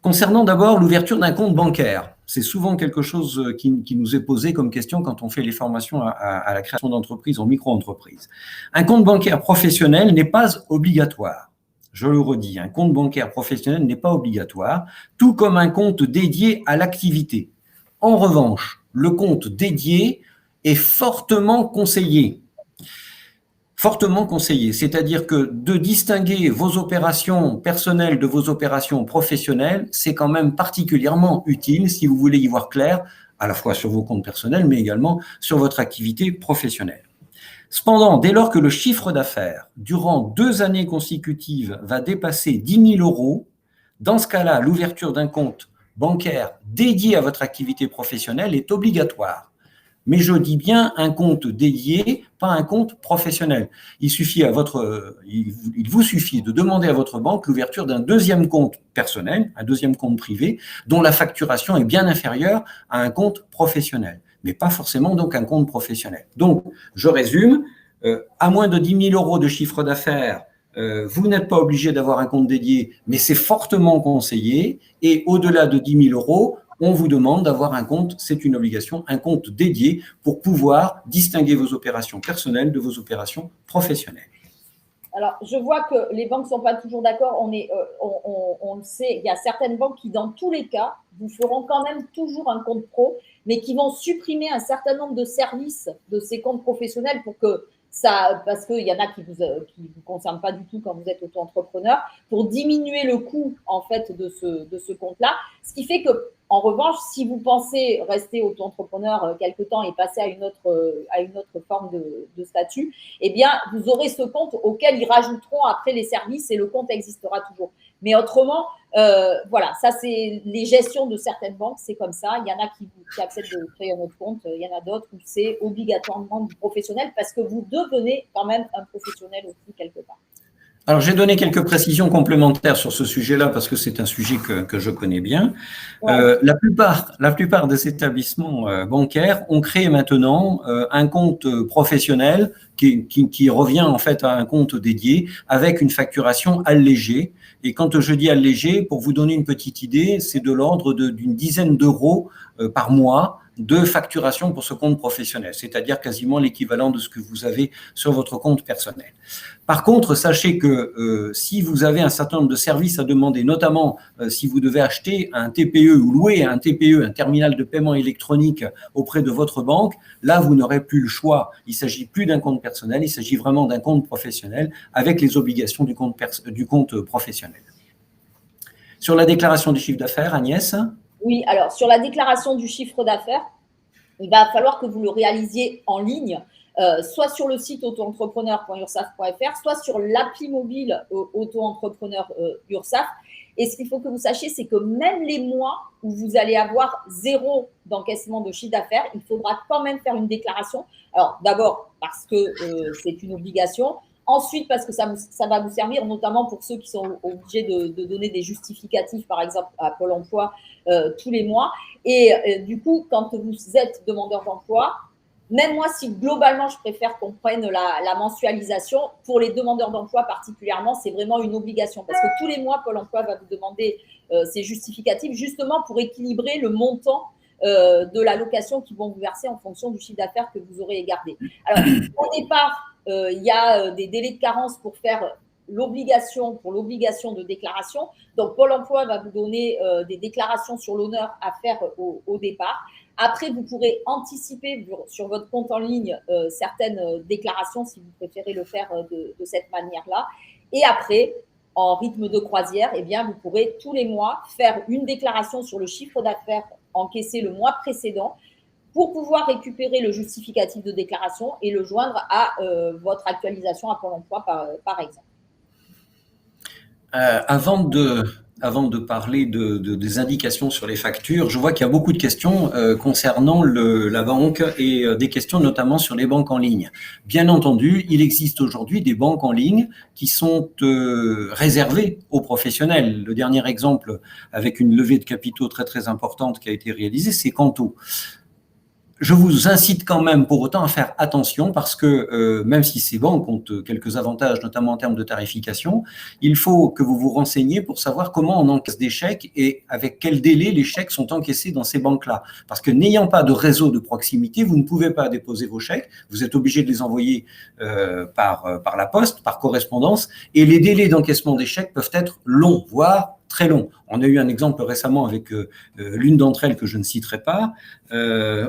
Concernant d'abord l'ouverture d'un compte bancaire, c'est souvent quelque chose qui nous est posé comme question quand on fait les formations à la création d'entreprises en micro-entreprise. Un compte bancaire professionnel n'est pas obligatoire. Je le redis, un compte bancaire professionnel n'est pas obligatoire, tout comme un compte dédié à l'activité. En revanche, le compte dédié est fortement conseillé. Fortement conseillé, c'est-à-dire que de distinguer vos opérations personnelles de vos opérations professionnelles, c'est quand même particulièrement utile si vous voulez y voir clair, à la fois sur vos comptes personnels, mais également sur votre activité professionnelle. Cependant, dès lors que le chiffre d'affaires durant 2 années consécutives va dépasser 10 000 €, dans ce cas-là, l'ouverture d'un compte bancaire dédié à votre activité professionnelle est obligatoire. Mais je dis bien un compte dédié, pas un compte professionnel. Il vous suffit de demander à votre banque l'ouverture d'un deuxième compte personnel, un deuxième compte privé, dont la facturation est bien inférieure à un compte professionnel, mais pas forcément donc un compte professionnel. Donc, je résume, à moins de 10 000 € de chiffre d'affaires, vous n'êtes pas obligé d'avoir un compte dédié, mais c'est fortement conseillé, et au-delà de 10 000 €, on vous demande d'avoir un compte, c'est une obligation, un compte dédié pour pouvoir distinguer vos opérations personnelles de vos opérations professionnelles. Alors, je vois que les banques ne sont pas toujours d'accord. On le sait, il y a certaines banques qui, dans tous les cas, vous feront quand même toujours un compte pro, mais qui vont supprimer un certain nombre de services de ces comptes professionnels pour que Ça, parce qu'il y en a qui vous concernent pas du tout quand vous êtes auto-entrepreneur, pour diminuer le coût en fait de ce compte-là. Ce qui fait que, en revanche, si vous pensez rester auto-entrepreneur quelque temps et passer à une autre forme de statut, eh bien, vous aurez ce compte auquel ils rajouteront après les services et le compte existera toujours. Mais autrement, voilà, ça c'est les gestions de certaines banques, c'est comme ça. Il y en a qui acceptent de créer un autre compte, il y en a d'autres où c'est obligatoirement du professionnel parce que vous devenez quand même un professionnel aussi quelque part. Alors, j'ai donné quelques précisions complémentaires sur ce sujet-là parce que c'est un sujet que je connais bien. Ouais. La plupart des établissements bancaires ont créé maintenant un compte professionnel qui revient en fait à un compte dédié avec une facturation allégée. Et quand je dis allégée, pour vous donner une petite idée, c'est de l'ordre d'une dizaine d'euros par mois de facturation pour ce compte professionnel, c'est-à-dire quasiment l'équivalent de ce que vous avez sur votre compte personnel. Par contre, sachez que si vous avez un certain nombre de services à demander, notamment si vous devez acheter un TPE ou louer un TPE, un terminal de paiement électronique auprès de votre banque, là, vous n'aurez plus le choix. Il ne s'agit plus d'un compte personnel, il s'agit vraiment d'un compte professionnel avec les obligations du compte professionnel. Sur la déclaration du chiffre d'affaires, Agnès? Oui, alors sur la déclaration du chiffre d'affaires, il va falloir que vous le réalisiez en ligne, soit sur le site auto-entrepreneur.ursaf.fr, soit sur l'appli mobile auto-entrepreneur URSAF. Et ce qu'il faut que vous sachiez, c'est que même les mois où vous allez avoir 0 d'encaissement de chiffre d'affaires, il faudra quand même faire une déclaration. Alors d'abord parce que c'est une obligation. Ensuite, parce que ça va vous servir, notamment pour ceux qui sont obligés de donner des justificatifs, par exemple, à Pôle emploi tous les mois. Et du coup, quand vous êtes demandeur d'emploi, même moi, si globalement, je préfère qu'on prenne la mensualisation, pour les demandeurs d'emploi particulièrement, c'est vraiment une obligation. Parce que tous les mois, Pôle emploi va vous demander ces justificatifs, justement pour équilibrer le montant de l'allocation qu'ils vont vous verser en fonction du chiffre d'affaires que vous aurez gardé. Alors, au départ, il y a des délais de carence pour faire l'obligation de déclaration. Donc, Pôle emploi va vous donner des déclarations sur l'honneur à faire au départ. Après, vous pourrez anticiper sur votre compte en ligne certaines déclarations si vous préférez le faire de cette manière-là. Et après, en rythme de croisière, eh bien, vous pourrez tous les mois faire une déclaration sur le chiffre d'affaires encaissé le mois précédent pour pouvoir récupérer le justificatif de déclaration et le joindre à votre actualisation à Pôle emploi, par exemple. Avant de parler des indications sur les factures, je vois qu'il y a beaucoup de questions concernant la banque et des questions notamment sur les banques en ligne. Bien entendu, il existe aujourd'hui des banques en ligne qui sont réservées aux professionnels. Le dernier exemple avec une levée de capitaux très très importante qui a été réalisée, c'est Canto. Je vous incite quand même pour autant à faire attention parce que même si ces banques ont quelques avantages, notamment en termes de tarification, il faut que vous vous renseigniez pour savoir comment on encaisse des chèques et avec quel délai les chèques sont encaissés dans ces banques-là. Parce que n'ayant pas de réseau de proximité, vous ne pouvez pas déposer vos chèques, vous êtes obligé de les envoyer par la poste, par correspondance, et les délais d'encaissement des chèques peuvent être longs, voire très long. On a eu un exemple récemment avec l'une d'entre elles que je ne citerai pas,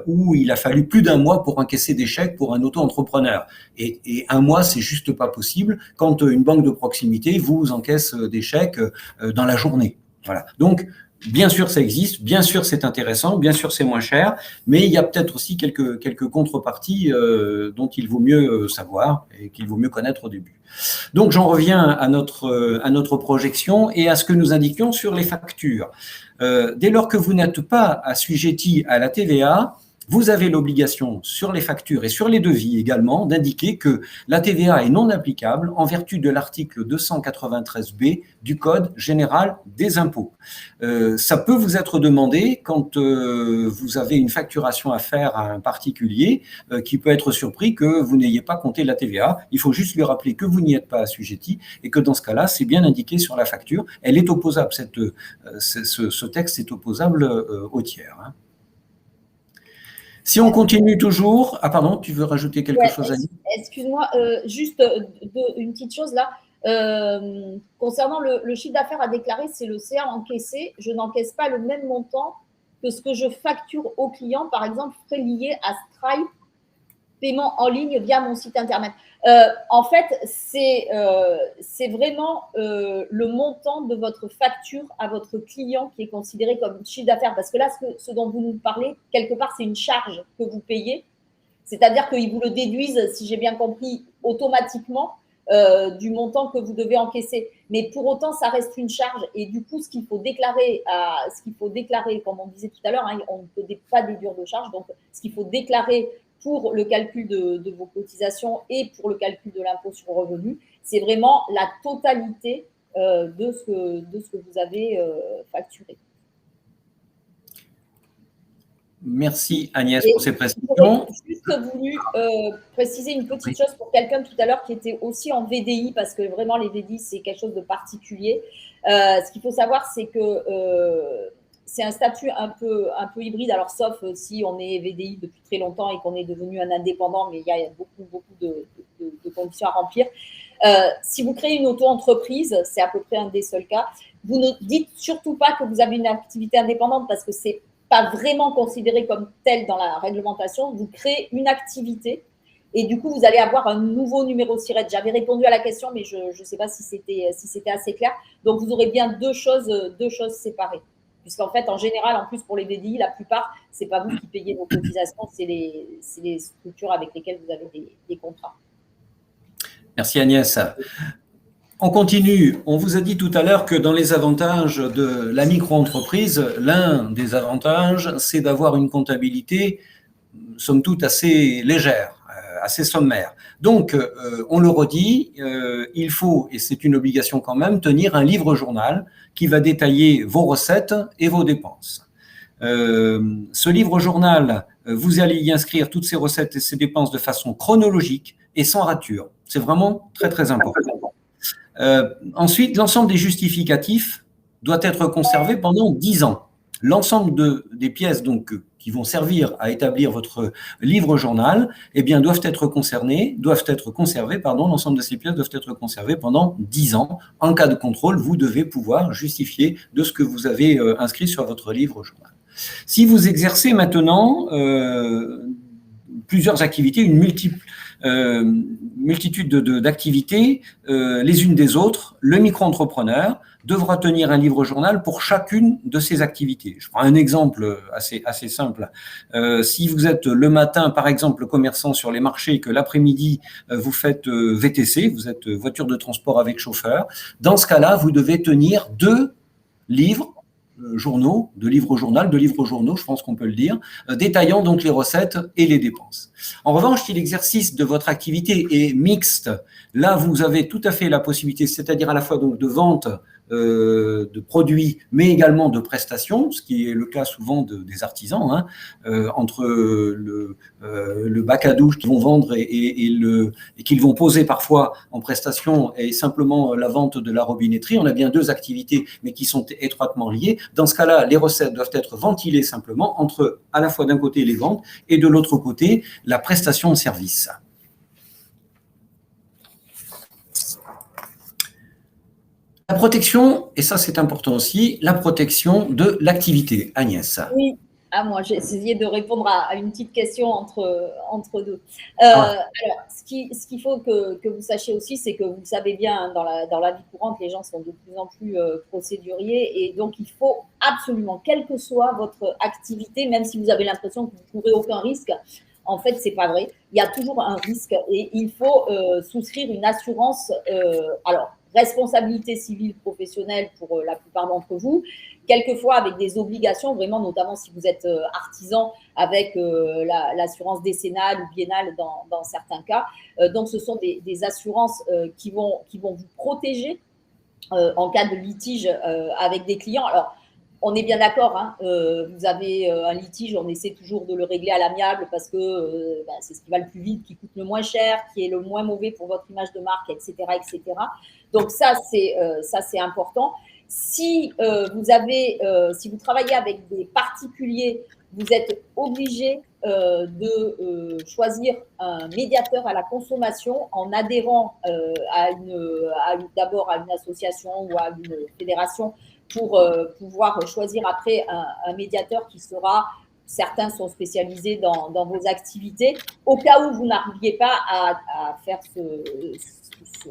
où il a fallu plus d'un mois pour encaisser des chèques pour un auto-entrepreneur. Et un mois, c'est juste pas possible quand une banque de proximité vous encaisse des chèques dans la journée. Voilà. Donc, bien sûr, ça existe, bien sûr, c'est intéressant, bien sûr, c'est moins cher, mais il y a peut-être aussi quelques contreparties dont il vaut mieux savoir et qu'il vaut mieux connaître au début. Donc, j'en reviens à notre projection et à ce que nous indiquions sur les factures. Dès lors que vous n'êtes pas assujetti à la TVA, vous avez l'obligation sur les factures et sur les devis également d'indiquer que la TVA est non applicable en vertu de l'article 293B du Code général des impôts. Ça peut vous être demandé quand vous avez une facturation à faire à un particulier qui peut être surpris que vous n'ayez pas compté la TVA. Il faut juste lui rappeler que vous n'y êtes pas assujetti et que dans ce cas-là, c'est bien indiqué sur la facture. Elle est opposable, ce texte est opposable au tiers. Hein. Si on continue toujours… Ah pardon, tu veux rajouter quelque chose, Annie ? Excuse-moi, juste une petite chose là. Concernant le chiffre d'affaires à déclarer, c'est le CA encaissé. Je n'encaisse pas le même montant que ce que je facture au client, par exemple, frais liés à Stripe paiement en ligne via mon site internet. En fait, c'est vraiment le montant de votre facture à votre client qui est considéré comme chiffre d'affaires. Parce que là, ce dont vous nous parlez, quelque part, c'est une charge que vous payez. C'est-à-dire qu'ils vous le déduisent, si j'ai bien compris, automatiquement du montant que vous devez encaisser. Mais pour autant, ça reste une charge. Et du coup, ce qu'il faut déclarer, comme on disait tout à l'heure, hein, on ne peut pas déduire de charge. Donc, ce qu'il faut déclarer pour le calcul de vos cotisations et pour le calcul de l'impôt sur le revenu, c'est vraiment la totalité de ce que vous avez facturé. Merci Agnès pour ces précisions. J'aurais juste voulu préciser une petite chose pour quelqu'un tout à l'heure qui était aussi en VDI, parce que vraiment les VDI, c'est quelque chose de particulier. Ce qu'il faut savoir, c'est que c'est un statut un peu hybride, alors sauf si on est VDI depuis très longtemps et qu'on est devenu un indépendant, mais il y a beaucoup de conditions à remplir. Si vous créez une auto-entreprise, c'est à peu près un des seuls cas, vous ne dites surtout pas que vous avez une activité indépendante parce que c'est pas vraiment considéré comme tel dans la réglementation. Vous créez une activité et du coup, vous allez avoir un nouveau numéro SIRET. J'avais répondu à la question, mais je ne sais pas si c'était assez clair. Donc, vous aurez bien deux choses séparées. Puisqu'en fait, en général, en plus pour les VDI, la plupart, ce n'est pas vous qui payez vos cotisations, c'est les structures avec lesquelles vous avez des contrats. Merci Agnès. On continue. On vous a dit tout à l'heure que dans les avantages de la micro-entreprise, l'un des avantages, c'est d'avoir une comptabilité, somme toute, assez légère, assez sommaire. Donc, on le redit, il faut, et c'est une obligation quand même, tenir un livre-journal qui va détailler vos recettes et vos dépenses. Ce livre-journal, vous allez y inscrire toutes ces recettes et ces dépenses de façon chronologique et sans rature. C'est vraiment très, très important. Ensuite, l'ensemble des justificatifs doit être conservé pendant 10 ans. L'ensemble des pièces donc, qui vont servir à établir votre livre-journal doivent être conservées. L'ensemble de ces pièces doivent être conservées pendant 10 ans. En cas de contrôle, vous devez pouvoir justifier de ce que vous avez inscrit sur votre livre-journal. Si vous exercez maintenant plusieurs activités, une multitude d'activités les unes des autres, le micro-entrepreneur devra tenir un livre-journal pour chacune de ces activités. Je prends un exemple assez simple. Si vous êtes le matin, par exemple, commerçant sur les marchés et que l'après-midi, vous faites VTC, vous êtes voiture de transport avec chauffeur, dans ce cas-là, vous devez tenir 2 livres journaux, de livres-journal, de livres-journaux, je pense qu'on peut le dire, détaillant donc les recettes et les dépenses. En revanche, si l'exercice de votre activité est mixte, là, vous avez tout à fait la possibilité, c'est-à-dire à la fois donc de vente de produits, mais également de prestations, ce qui est le cas souvent des artisans, hein, entre le bac à douche qu'ils vont vendre et qu'ils vont poser parfois en prestation et simplement la vente de la robinetterie. On a bien 2 activités, mais qui sont étroitement liées. Dans ce cas-là, les recettes doivent être ventilées simplement entre, à la fois d'un côté, les ventes et de l'autre côté, la prestation de service. La protection, et ça c'est important aussi, la protection de l'activité. Agnès. Oui, moi j'ai essayé de répondre à une petite question entre deux. Alors, ce qu'il faut que vous sachiez aussi, c'est que vous le savez bien, hein, dans la vie courante, les gens sont de plus en plus procéduriers et donc il faut absolument, quelle que soit votre activité, même si vous avez l'impression que vous ne courez aucun risque, en fait, ce n'est pas vrai. Il y a toujours un risque et il faut souscrire une assurance. Alors, responsabilité civile professionnelle pour la plupart d'entre vous, quelquefois avec des obligations, vraiment, notamment si vous êtes artisan, avec l'assurance décennale ou biennale dans certains cas. Donc, ce sont des assurances qui vont vous protéger en cas de litige avec des clients. Alors, on est bien d'accord, hein, vous avez un litige, on essaie toujours de le régler à l'amiable parce que c'est ce qui va le plus vite, qui coûte le moins cher, qui est le moins mauvais pour votre image de marque, etc. etc. Donc ça, c'est important. Si vous travaillez avec des particuliers, vous êtes obligé de choisir un médiateur à la consommation en adhérant d'abord à une association ou à une fédération pour pouvoir choisir après un médiateur qui sera certains sont spécialisés dans vos activités. Au cas où vous n'arriviez pas à faire ce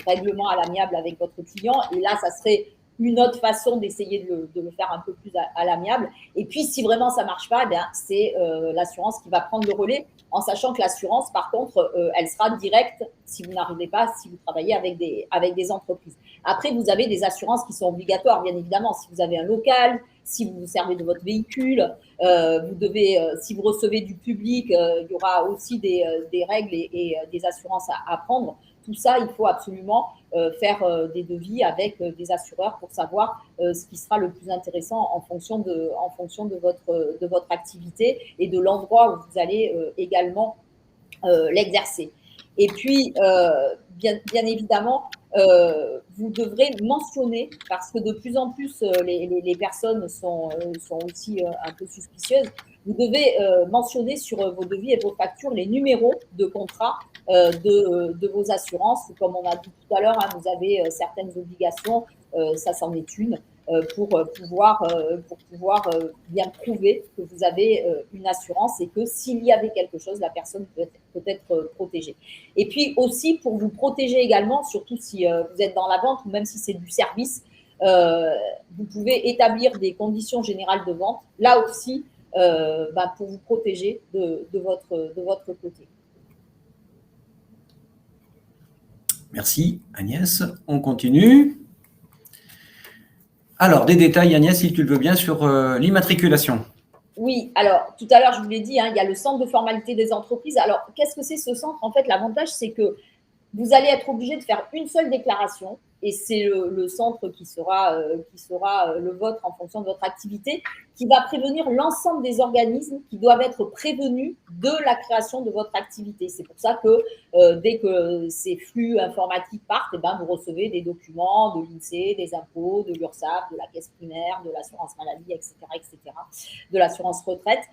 règlement à l'amiable avec votre client, et là, ça serait une autre façon d'essayer de le faire un peu plus à l'amiable. Et puis, si vraiment ça ne marche pas, c'est l'assurance qui va prendre le relais, en sachant que l'assurance, par contre, elle sera directe si vous n'arrivez pas, si vous travaillez avec des entreprises. Après, vous avez des assurances qui sont obligatoires, bien évidemment. Si vous avez un local, si vous vous servez de votre véhicule, vous devez, si vous recevez du public, il y aura aussi des règles et des assurances à prendre. Tout ça, il faut absolument faire des devis avec des assureurs pour savoir ce qui sera le plus intéressant en fonction de votre activité et de l'endroit où vous allez également l'exercer. Et puis, bien évidemment, vous devrez mentionner, parce que de plus en plus, les personnes sont aussi un peu suspicieuses, vous devez mentionner sur vos devis et vos factures les numéros de contrat de vos assurances. Comme on a dit tout à l'heure, hein, vous avez certaines obligations, ça c'en est une, pour pouvoir bien prouver que vous avez une assurance et que s'il y avait quelque chose, la personne peut être protégée. Et puis aussi pour vous protéger également, surtout si vous êtes dans la vente ou même si c'est du service, vous pouvez établir des conditions générales de vente, là aussi, pour vous protéger de votre côté. Merci Agnès. On continue. Alors, des détails, Agnès, si tu le veux bien, sur l'immatriculation. Oui, alors tout à l'heure, je vous l'ai dit, hein, il y a le centre de formalité des entreprises. Alors, qu'est-ce que c'est ce centre? En fait, l'avantage, c'est que vous allez être obligé de faire une seule déclaration et c'est le centre qui sera le vôtre en fonction de votre activité, qui va prévenir l'ensemble des organismes qui doivent être prévenus de la création de votre activité. C'est pour ça que dès que ces flux informatiques partent, vous recevez des documents de l'INSEE, des impôts, de l'URSSAF, de la caisse primaire, de l'assurance maladie, etc., de l'assurance retraite.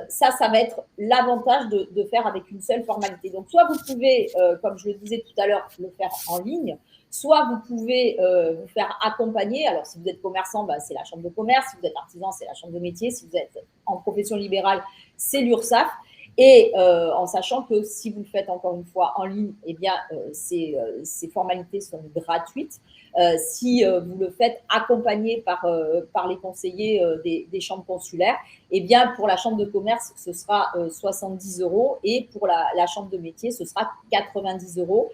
Ça va être l'avantage de faire avec une seule formalité. Donc, soit vous pouvez, comme je le disais tout à l'heure, le faire en ligne, soit vous pouvez vous faire accompagner. Alors, si vous êtes commerçant, c'est la chambre de commerce. Si vous êtes artisan, c'est la chambre de métier. Si vous êtes en profession libérale, c'est l'URSSAF. Et en sachant que si vous le faites encore une fois en ligne, ces formalités sont gratuites. Si vous le faites accompagné par les conseillers des chambres consulaires, pour la chambre de commerce, ce sera 70 € et pour la chambre de métier, ce sera 90 €.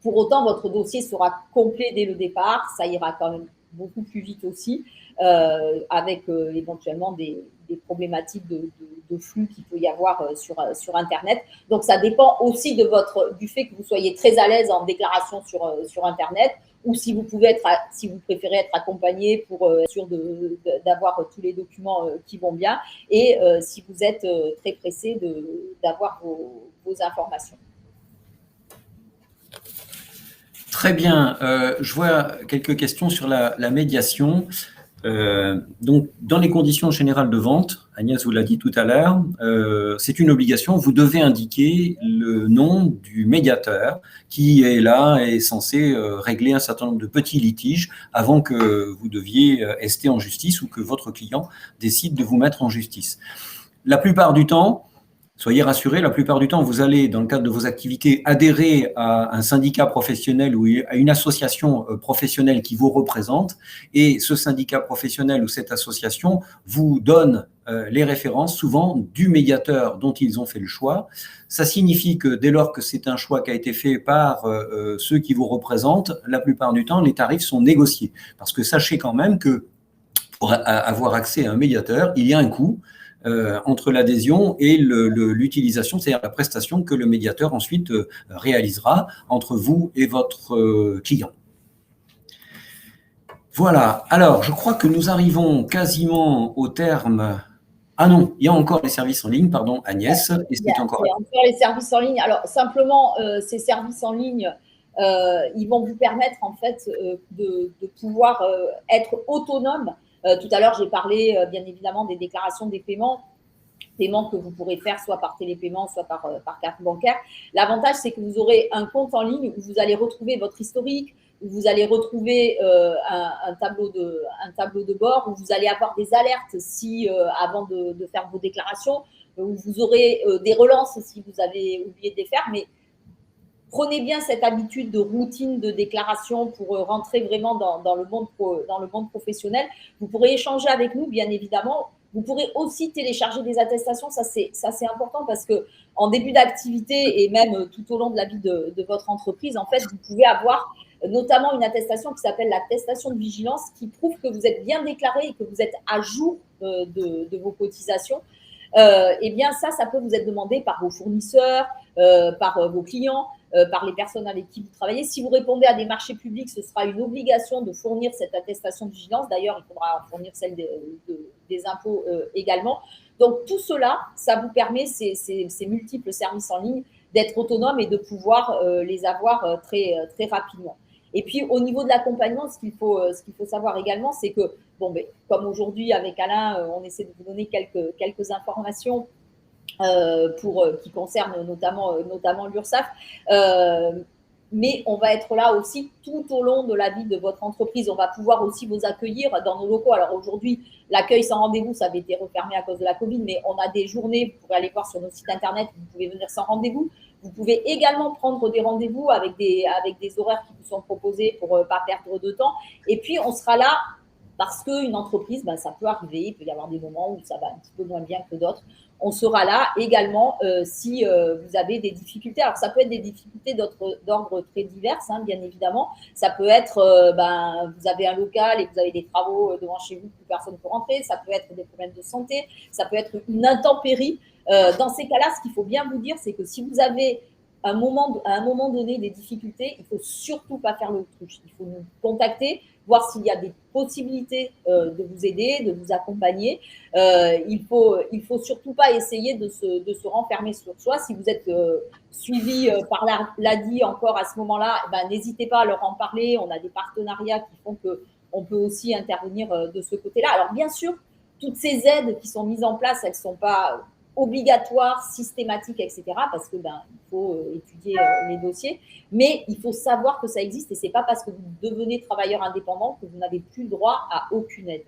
Pour autant, votre dossier sera complet dès le départ. Ça ira quand même beaucoup plus vite aussi, avec éventuellement des problématiques de flux qu'il peut y avoir sur Internet. Donc, ça dépend aussi du fait que vous soyez très à l'aise en déclaration sur Internet, ou si vous préférez être accompagné pour être sûr d'avoir tous les documents qui vont bien, et si vous êtes très pressé d'avoir vos informations. Très bien. Je vois quelques questions sur la médiation. Donc, dans les conditions générales de vente, Agnès vous l'a dit tout à l'heure, c'est une obligation. Vous devez indiquer le nom du médiateur qui est là et est censé régler un certain nombre de petits litiges avant que vous deviez ester en justice ou que votre client décide de vous mettre en justice. La plupart du temps, soyez rassurés, la plupart du temps, vous allez, dans le cadre de vos activités, adhérer à un syndicat professionnel ou à une association professionnelle qui vous représente, et ce syndicat professionnel ou cette association vous donne les références, souvent, du médiateur dont ils ont fait le choix. Ça signifie que dès lors que c'est un choix qui a été fait par ceux qui vous représentent, la plupart du temps, les tarifs sont négociés. Parce que sachez quand même que pour avoir accès à un médiateur, il y a un coût entre l'adhésion et l'utilisation, c'est-à-dire la prestation que le médiateur ensuite réalisera entre vous et votre client. Voilà. Alors, je crois que nous arrivons quasiment au terme. Ah non, il y a encore les services en ligne, pardon, Agnès. Il y a encore les services en ligne. Alors, simplement, ces services en ligne, ils vont vous permettre, en fait, de pouvoir être autonome. Tout à l'heure, j'ai parlé, bien évidemment, des déclarations des paiements que vous pourrez faire soit par télépaiement, soit par carte bancaire. L'avantage, c'est que vous aurez un compte en ligne où vous allez retrouver votre historique, où vous allez retrouver un tableau de bord, où vous allez avoir des alertes si, avant de faire vos déclarations, où vous aurez des relances si vous avez oublié de les faire, mais prenez bien cette habitude de routine de déclaration pour rentrer vraiment dans le monde professionnel. Vous pourrez échanger avec nous, bien évidemment. Vous pourrez aussi télécharger des attestations. Ça, c'est important parce que en début d'activité et même tout au long de la vie de votre entreprise, en fait, vous pouvez avoir notamment une attestation qui s'appelle l'attestation de vigilance qui prouve que vous êtes bien déclaré et que vous êtes à jour de vos cotisations. Eh bien, ça peut vous être demandé par vos fournisseurs, par vos clients, par les personnes avec qui vous travaillez. Si vous répondez à des marchés publics, ce sera une obligation de fournir cette attestation de vigilance. D'ailleurs, il faudra fournir celle des impôts également. Donc, tout cela, ça vous permet, ces multiples services en ligne, d'être autonome et de pouvoir les avoir très rapidement. Et puis, au niveau de l'accompagnement, ce qu'il faut savoir également, c'est que, bon, ben, comme aujourd'hui avec Alain, on essaie de vous donner quelques informations qui concernent notamment l'URSSAF. Mais on va être là aussi tout au long de la vie de votre entreprise. On va pouvoir aussi vous accueillir dans nos locaux. Alors aujourd'hui, l'accueil sans rendez-vous, ça avait été refermé à cause de la Covid, mais on a des journées, vous pouvez aller voir sur nos sites internet, vous pouvez venir sans rendez-vous. Vous pouvez également prendre des rendez-vous avec des horaires qui vous sont proposés pour ne pas perdre de temps. Et puis, on sera là parce qu'une entreprise, ben, ça peut arriver, il peut y avoir des moments où ça va un petit peu moins bien que d'autres. On sera là également si vous avez des difficultés. Alors, ça peut être des difficultés d'ordre très divers, hein, bien évidemment. Ça peut être, vous avez un local et vous avez des travaux devant chez vous, plus personne ne peut rentrer. Ça peut être des problèmes de santé. Ça peut être une intempérie. Dans ces cas-là, ce qu'il faut bien vous dire, c'est que si vous avez à un moment donné des difficultés, il ne faut surtout pas faire l'autruche. Il faut nous contacter, voir s'il y a des possibilités de vous aider, de vous accompagner. Il faut surtout pas essayer de se renfermer sur soi. Si vous êtes suivi par l'ADI encore à ce moment-là, ben, n'hésitez pas à leur en parler. On a des partenariats qui font qu'on peut aussi intervenir de ce côté-là. Alors bien sûr, toutes ces aides qui sont mises en place, elles ne sont pas obligatoires, systématiques, etc. parce que il faut étudier les dossiers, mais il faut savoir que ça existe et c'est pas parce que vous devenez travailleur indépendant que vous n'avez plus le droit à aucune aide.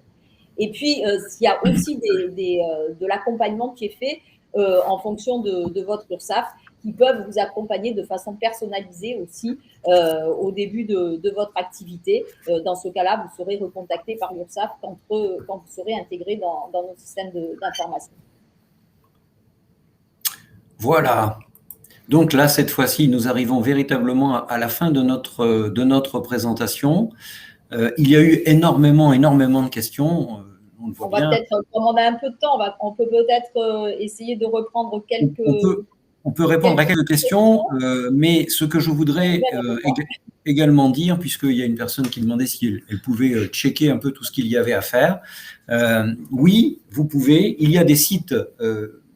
Et puis, il y a aussi de l'accompagnement qui est fait en fonction de votre URSSAF, qui peuvent vous accompagner de façon personnalisée aussi au début de votre activité. Dans ce cas-là, vous serez recontacté par l'URSSAF quand vous serez intégré dans nos systèmes d'information. Voilà. Donc là, cette fois-ci, nous arrivons véritablement à la fin de notre présentation. Il y a eu énormément de questions. On le voit bien. Comme on a un peu de temps, on peut peut-être essayer de reprendre quelques… On peut répondre à quelques questions, mais ce que je voudrais également dire, puisqu'il y a une personne qui demandait si elle pouvait checker un peu tout ce qu'il y avait à faire. Oui, vous pouvez. Il y a des sites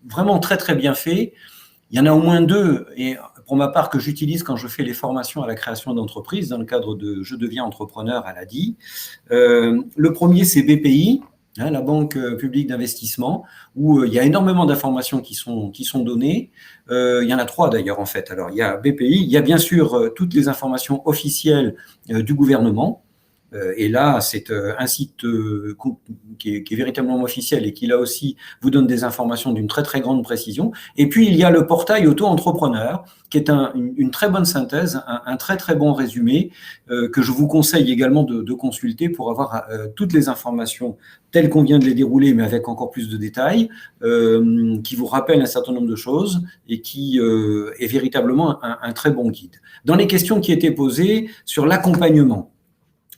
vraiment très bien faits. Il y en a au moins 2, et pour ma part, que j'utilise quand je fais les formations à la création d'entreprise dans le cadre de Je deviens entrepreneur à l'ADI. Le premier, c'est BPI, hein, la Banque publique d'investissement, où il y a énormément d'informations qui sont données. Il y en a 3 d'ailleurs en fait. Alors, il y a BPI, il y a bien sûr toutes les informations officielles du gouvernement. Et là, c'est un site qui est véritablement officiel et qui, là aussi, vous donne des informations d'une très grande précision. Et puis, il y a le portail auto-entrepreneur, qui est une très bonne synthèse, un très bon résumé, que je vous conseille également de consulter pour avoir toutes les informations telles qu'on vient de les dérouler, mais avec encore plus de détails, qui vous rappellent un certain nombre de choses et qui est véritablement un très bon guide. Dans les questions qui étaient posées sur l'accompagnement,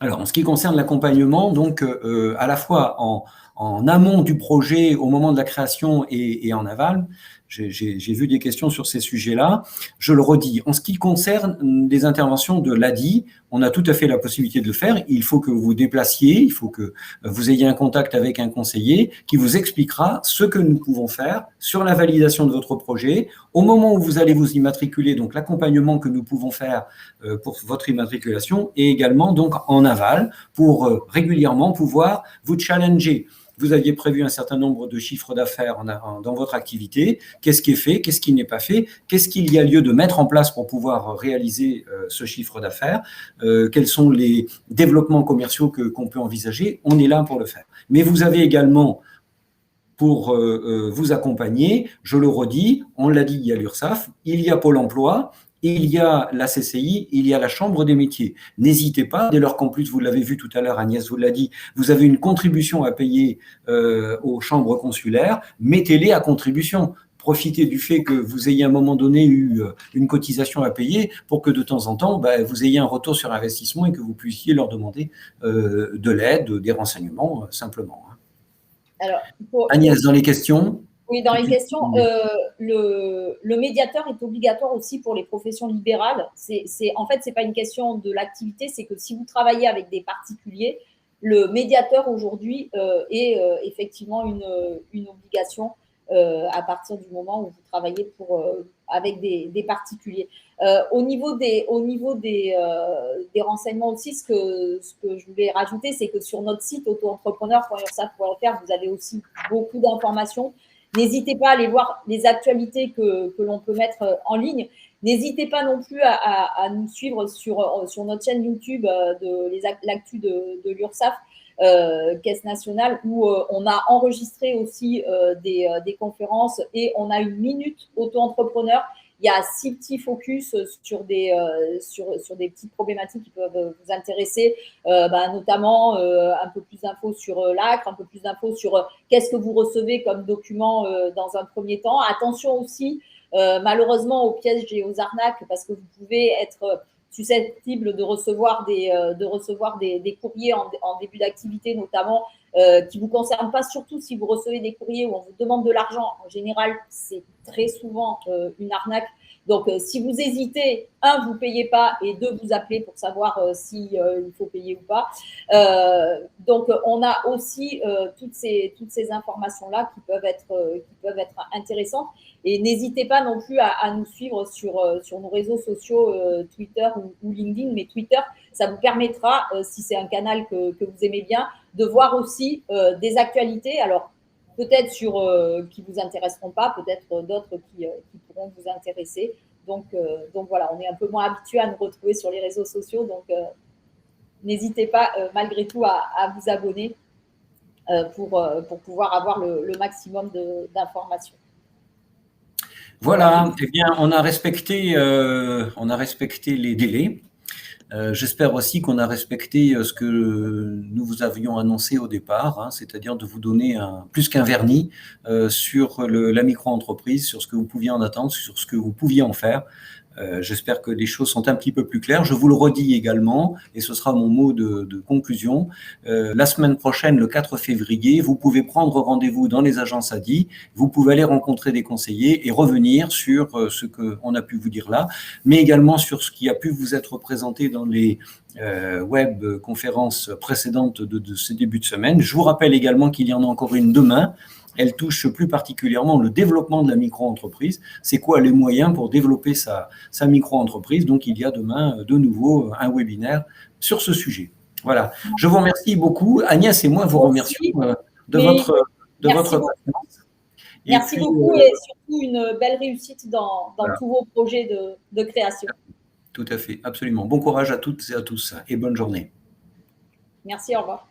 alors, en ce qui concerne l'accompagnement, donc à la fois en amont du projet, au moment de la création et en aval, j'ai vu des questions sur ces sujets-là. Je le redis, en ce qui concerne les interventions de l'ADI, on a tout à fait la possibilité de le faire. Il faut que vous vous déplaciez, il faut que vous ayez un contact avec un conseiller qui vous expliquera ce que nous pouvons faire sur la validation de votre projet. Au moment où vous allez vous immatriculer, donc l'accompagnement que nous pouvons faire pour votre immatriculation et également donc en aval pour régulièrement pouvoir vous challenger. Vous aviez prévu un certain nombre de chiffres d'affaires dans votre activité. Qu'est-ce qui est fait? Qu'est-ce qui n'est pas fait? Qu'est-ce qu'il y a lieu de mettre en place pour pouvoir réaliser ce chiffre d'affaires? Quels sont les développements commerciaux qu'on peut envisager? On est là pour le faire. Mais vous avez également pour vous accompagner. Je le redis, on l'a dit, il y a l'URSSAF, il y a Pôle emploi, il y a la CCI, il y a la Chambre des métiers. N'hésitez pas, dès lors qu'en plus, vous l'avez vu tout à l'heure, Agnès vous l'a dit, vous avez une contribution à payer aux chambres consulaires, mettez-les à contribution. Profitez du fait que vous ayez à un moment donné eu une cotisation à payer pour que de temps en temps, vous ayez un retour sur investissement et que vous puissiez leur demander de l'aide, des renseignements, simplement. Alors, Agnès, dans les questions. Oui, dans les questions, le médiateur est obligatoire aussi pour les professions libérales. En fait, ce n'est pas une question de l'activité, c'est que si vous travaillez avec des particuliers, le médiateur aujourd'hui est effectivement une obligation à partir du moment où vous travaillez avec des particuliers. Au niveau des renseignements aussi, ce que je voulais rajouter, c'est que sur notre site autoentrepreneur.ursaf.fr, vous avez aussi beaucoup d'informations. N'hésitez pas à aller voir les actualités que l'on peut mettre en ligne. N'hésitez pas non plus à nous suivre sur notre chaîne YouTube de l'actu de l'URSSAF, Caisse nationale, où on a enregistré aussi des conférences et on a une minute auto-entrepreneur. Il y a 6 petits focus sur des petites problématiques qui peuvent vous intéresser, notamment un peu plus d'infos sur l'ACRE, un peu plus d'infos sur qu'est-ce que vous recevez comme document dans un premier temps. Attention aussi, malheureusement, aux pièges et aux arnaques, parce que vous pouvez être susceptible de recevoir des courriers en début d'activité, notamment qui ne vous concernent pas, surtout si vous recevez des courriers où on vous demande de l'argent. En général, c'est très souvent une arnaque. Donc, si vous hésitez, 1, vous ne payez pas, et 2, vous appelez pour savoir si il faut payer ou pas. Donc, on a aussi toutes ces informations-là qui peuvent être intéressantes. Et n'hésitez pas non plus à nous suivre sur nos réseaux sociaux, Twitter ou LinkedIn. Mais Twitter, ça vous permettra, si c'est un canal que vous aimez bien, de voir aussi des actualités. Alors, peut-être qui ne vous intéresseront pas, peut-être d'autres qui pourront vous intéresser. Donc voilà, on est un peu moins habitué à nous retrouver sur les réseaux sociaux. Donc, n'hésitez pas malgré tout à vous abonner pour pouvoir avoir le maximum d'informations. Voilà, eh bien, on a respecté les délais. J'espère aussi qu'on a respecté ce que nous vous avions annoncé au départ, hein, c'est-à-dire de vous donner plus qu'un vernis sur la micro-entreprise, sur ce que vous pouviez en attendre, sur ce que vous pouviez en faire. J'espère que les choses sont un petit peu plus claires. Je vous le redis également, et ce sera mon mot de conclusion. La semaine prochaine, le 4 février, vous pouvez prendre rendez-vous dans les agences ADI, vous pouvez aller rencontrer des conseillers et revenir sur ce qu'on a pu vous dire là, mais également sur ce qui a pu vous être présenté dans les web conférences précédentes de ce début de semaine. Je vous rappelle également qu'il y en a encore une demain. Elle touche plus particulièrement le développement de la micro-entreprise. C'est quoi les moyens pour développer sa micro-entreprise? Donc, il y a demain de nouveau un webinaire sur ce sujet. Voilà. Je vous remercie beaucoup. Agnès et moi vous remercions de votre patience. Merci beaucoup et surtout une belle réussite dans tous vos projets de création. Tout à fait, absolument. Bon courage à toutes et à tous et bonne journée. Merci, au revoir.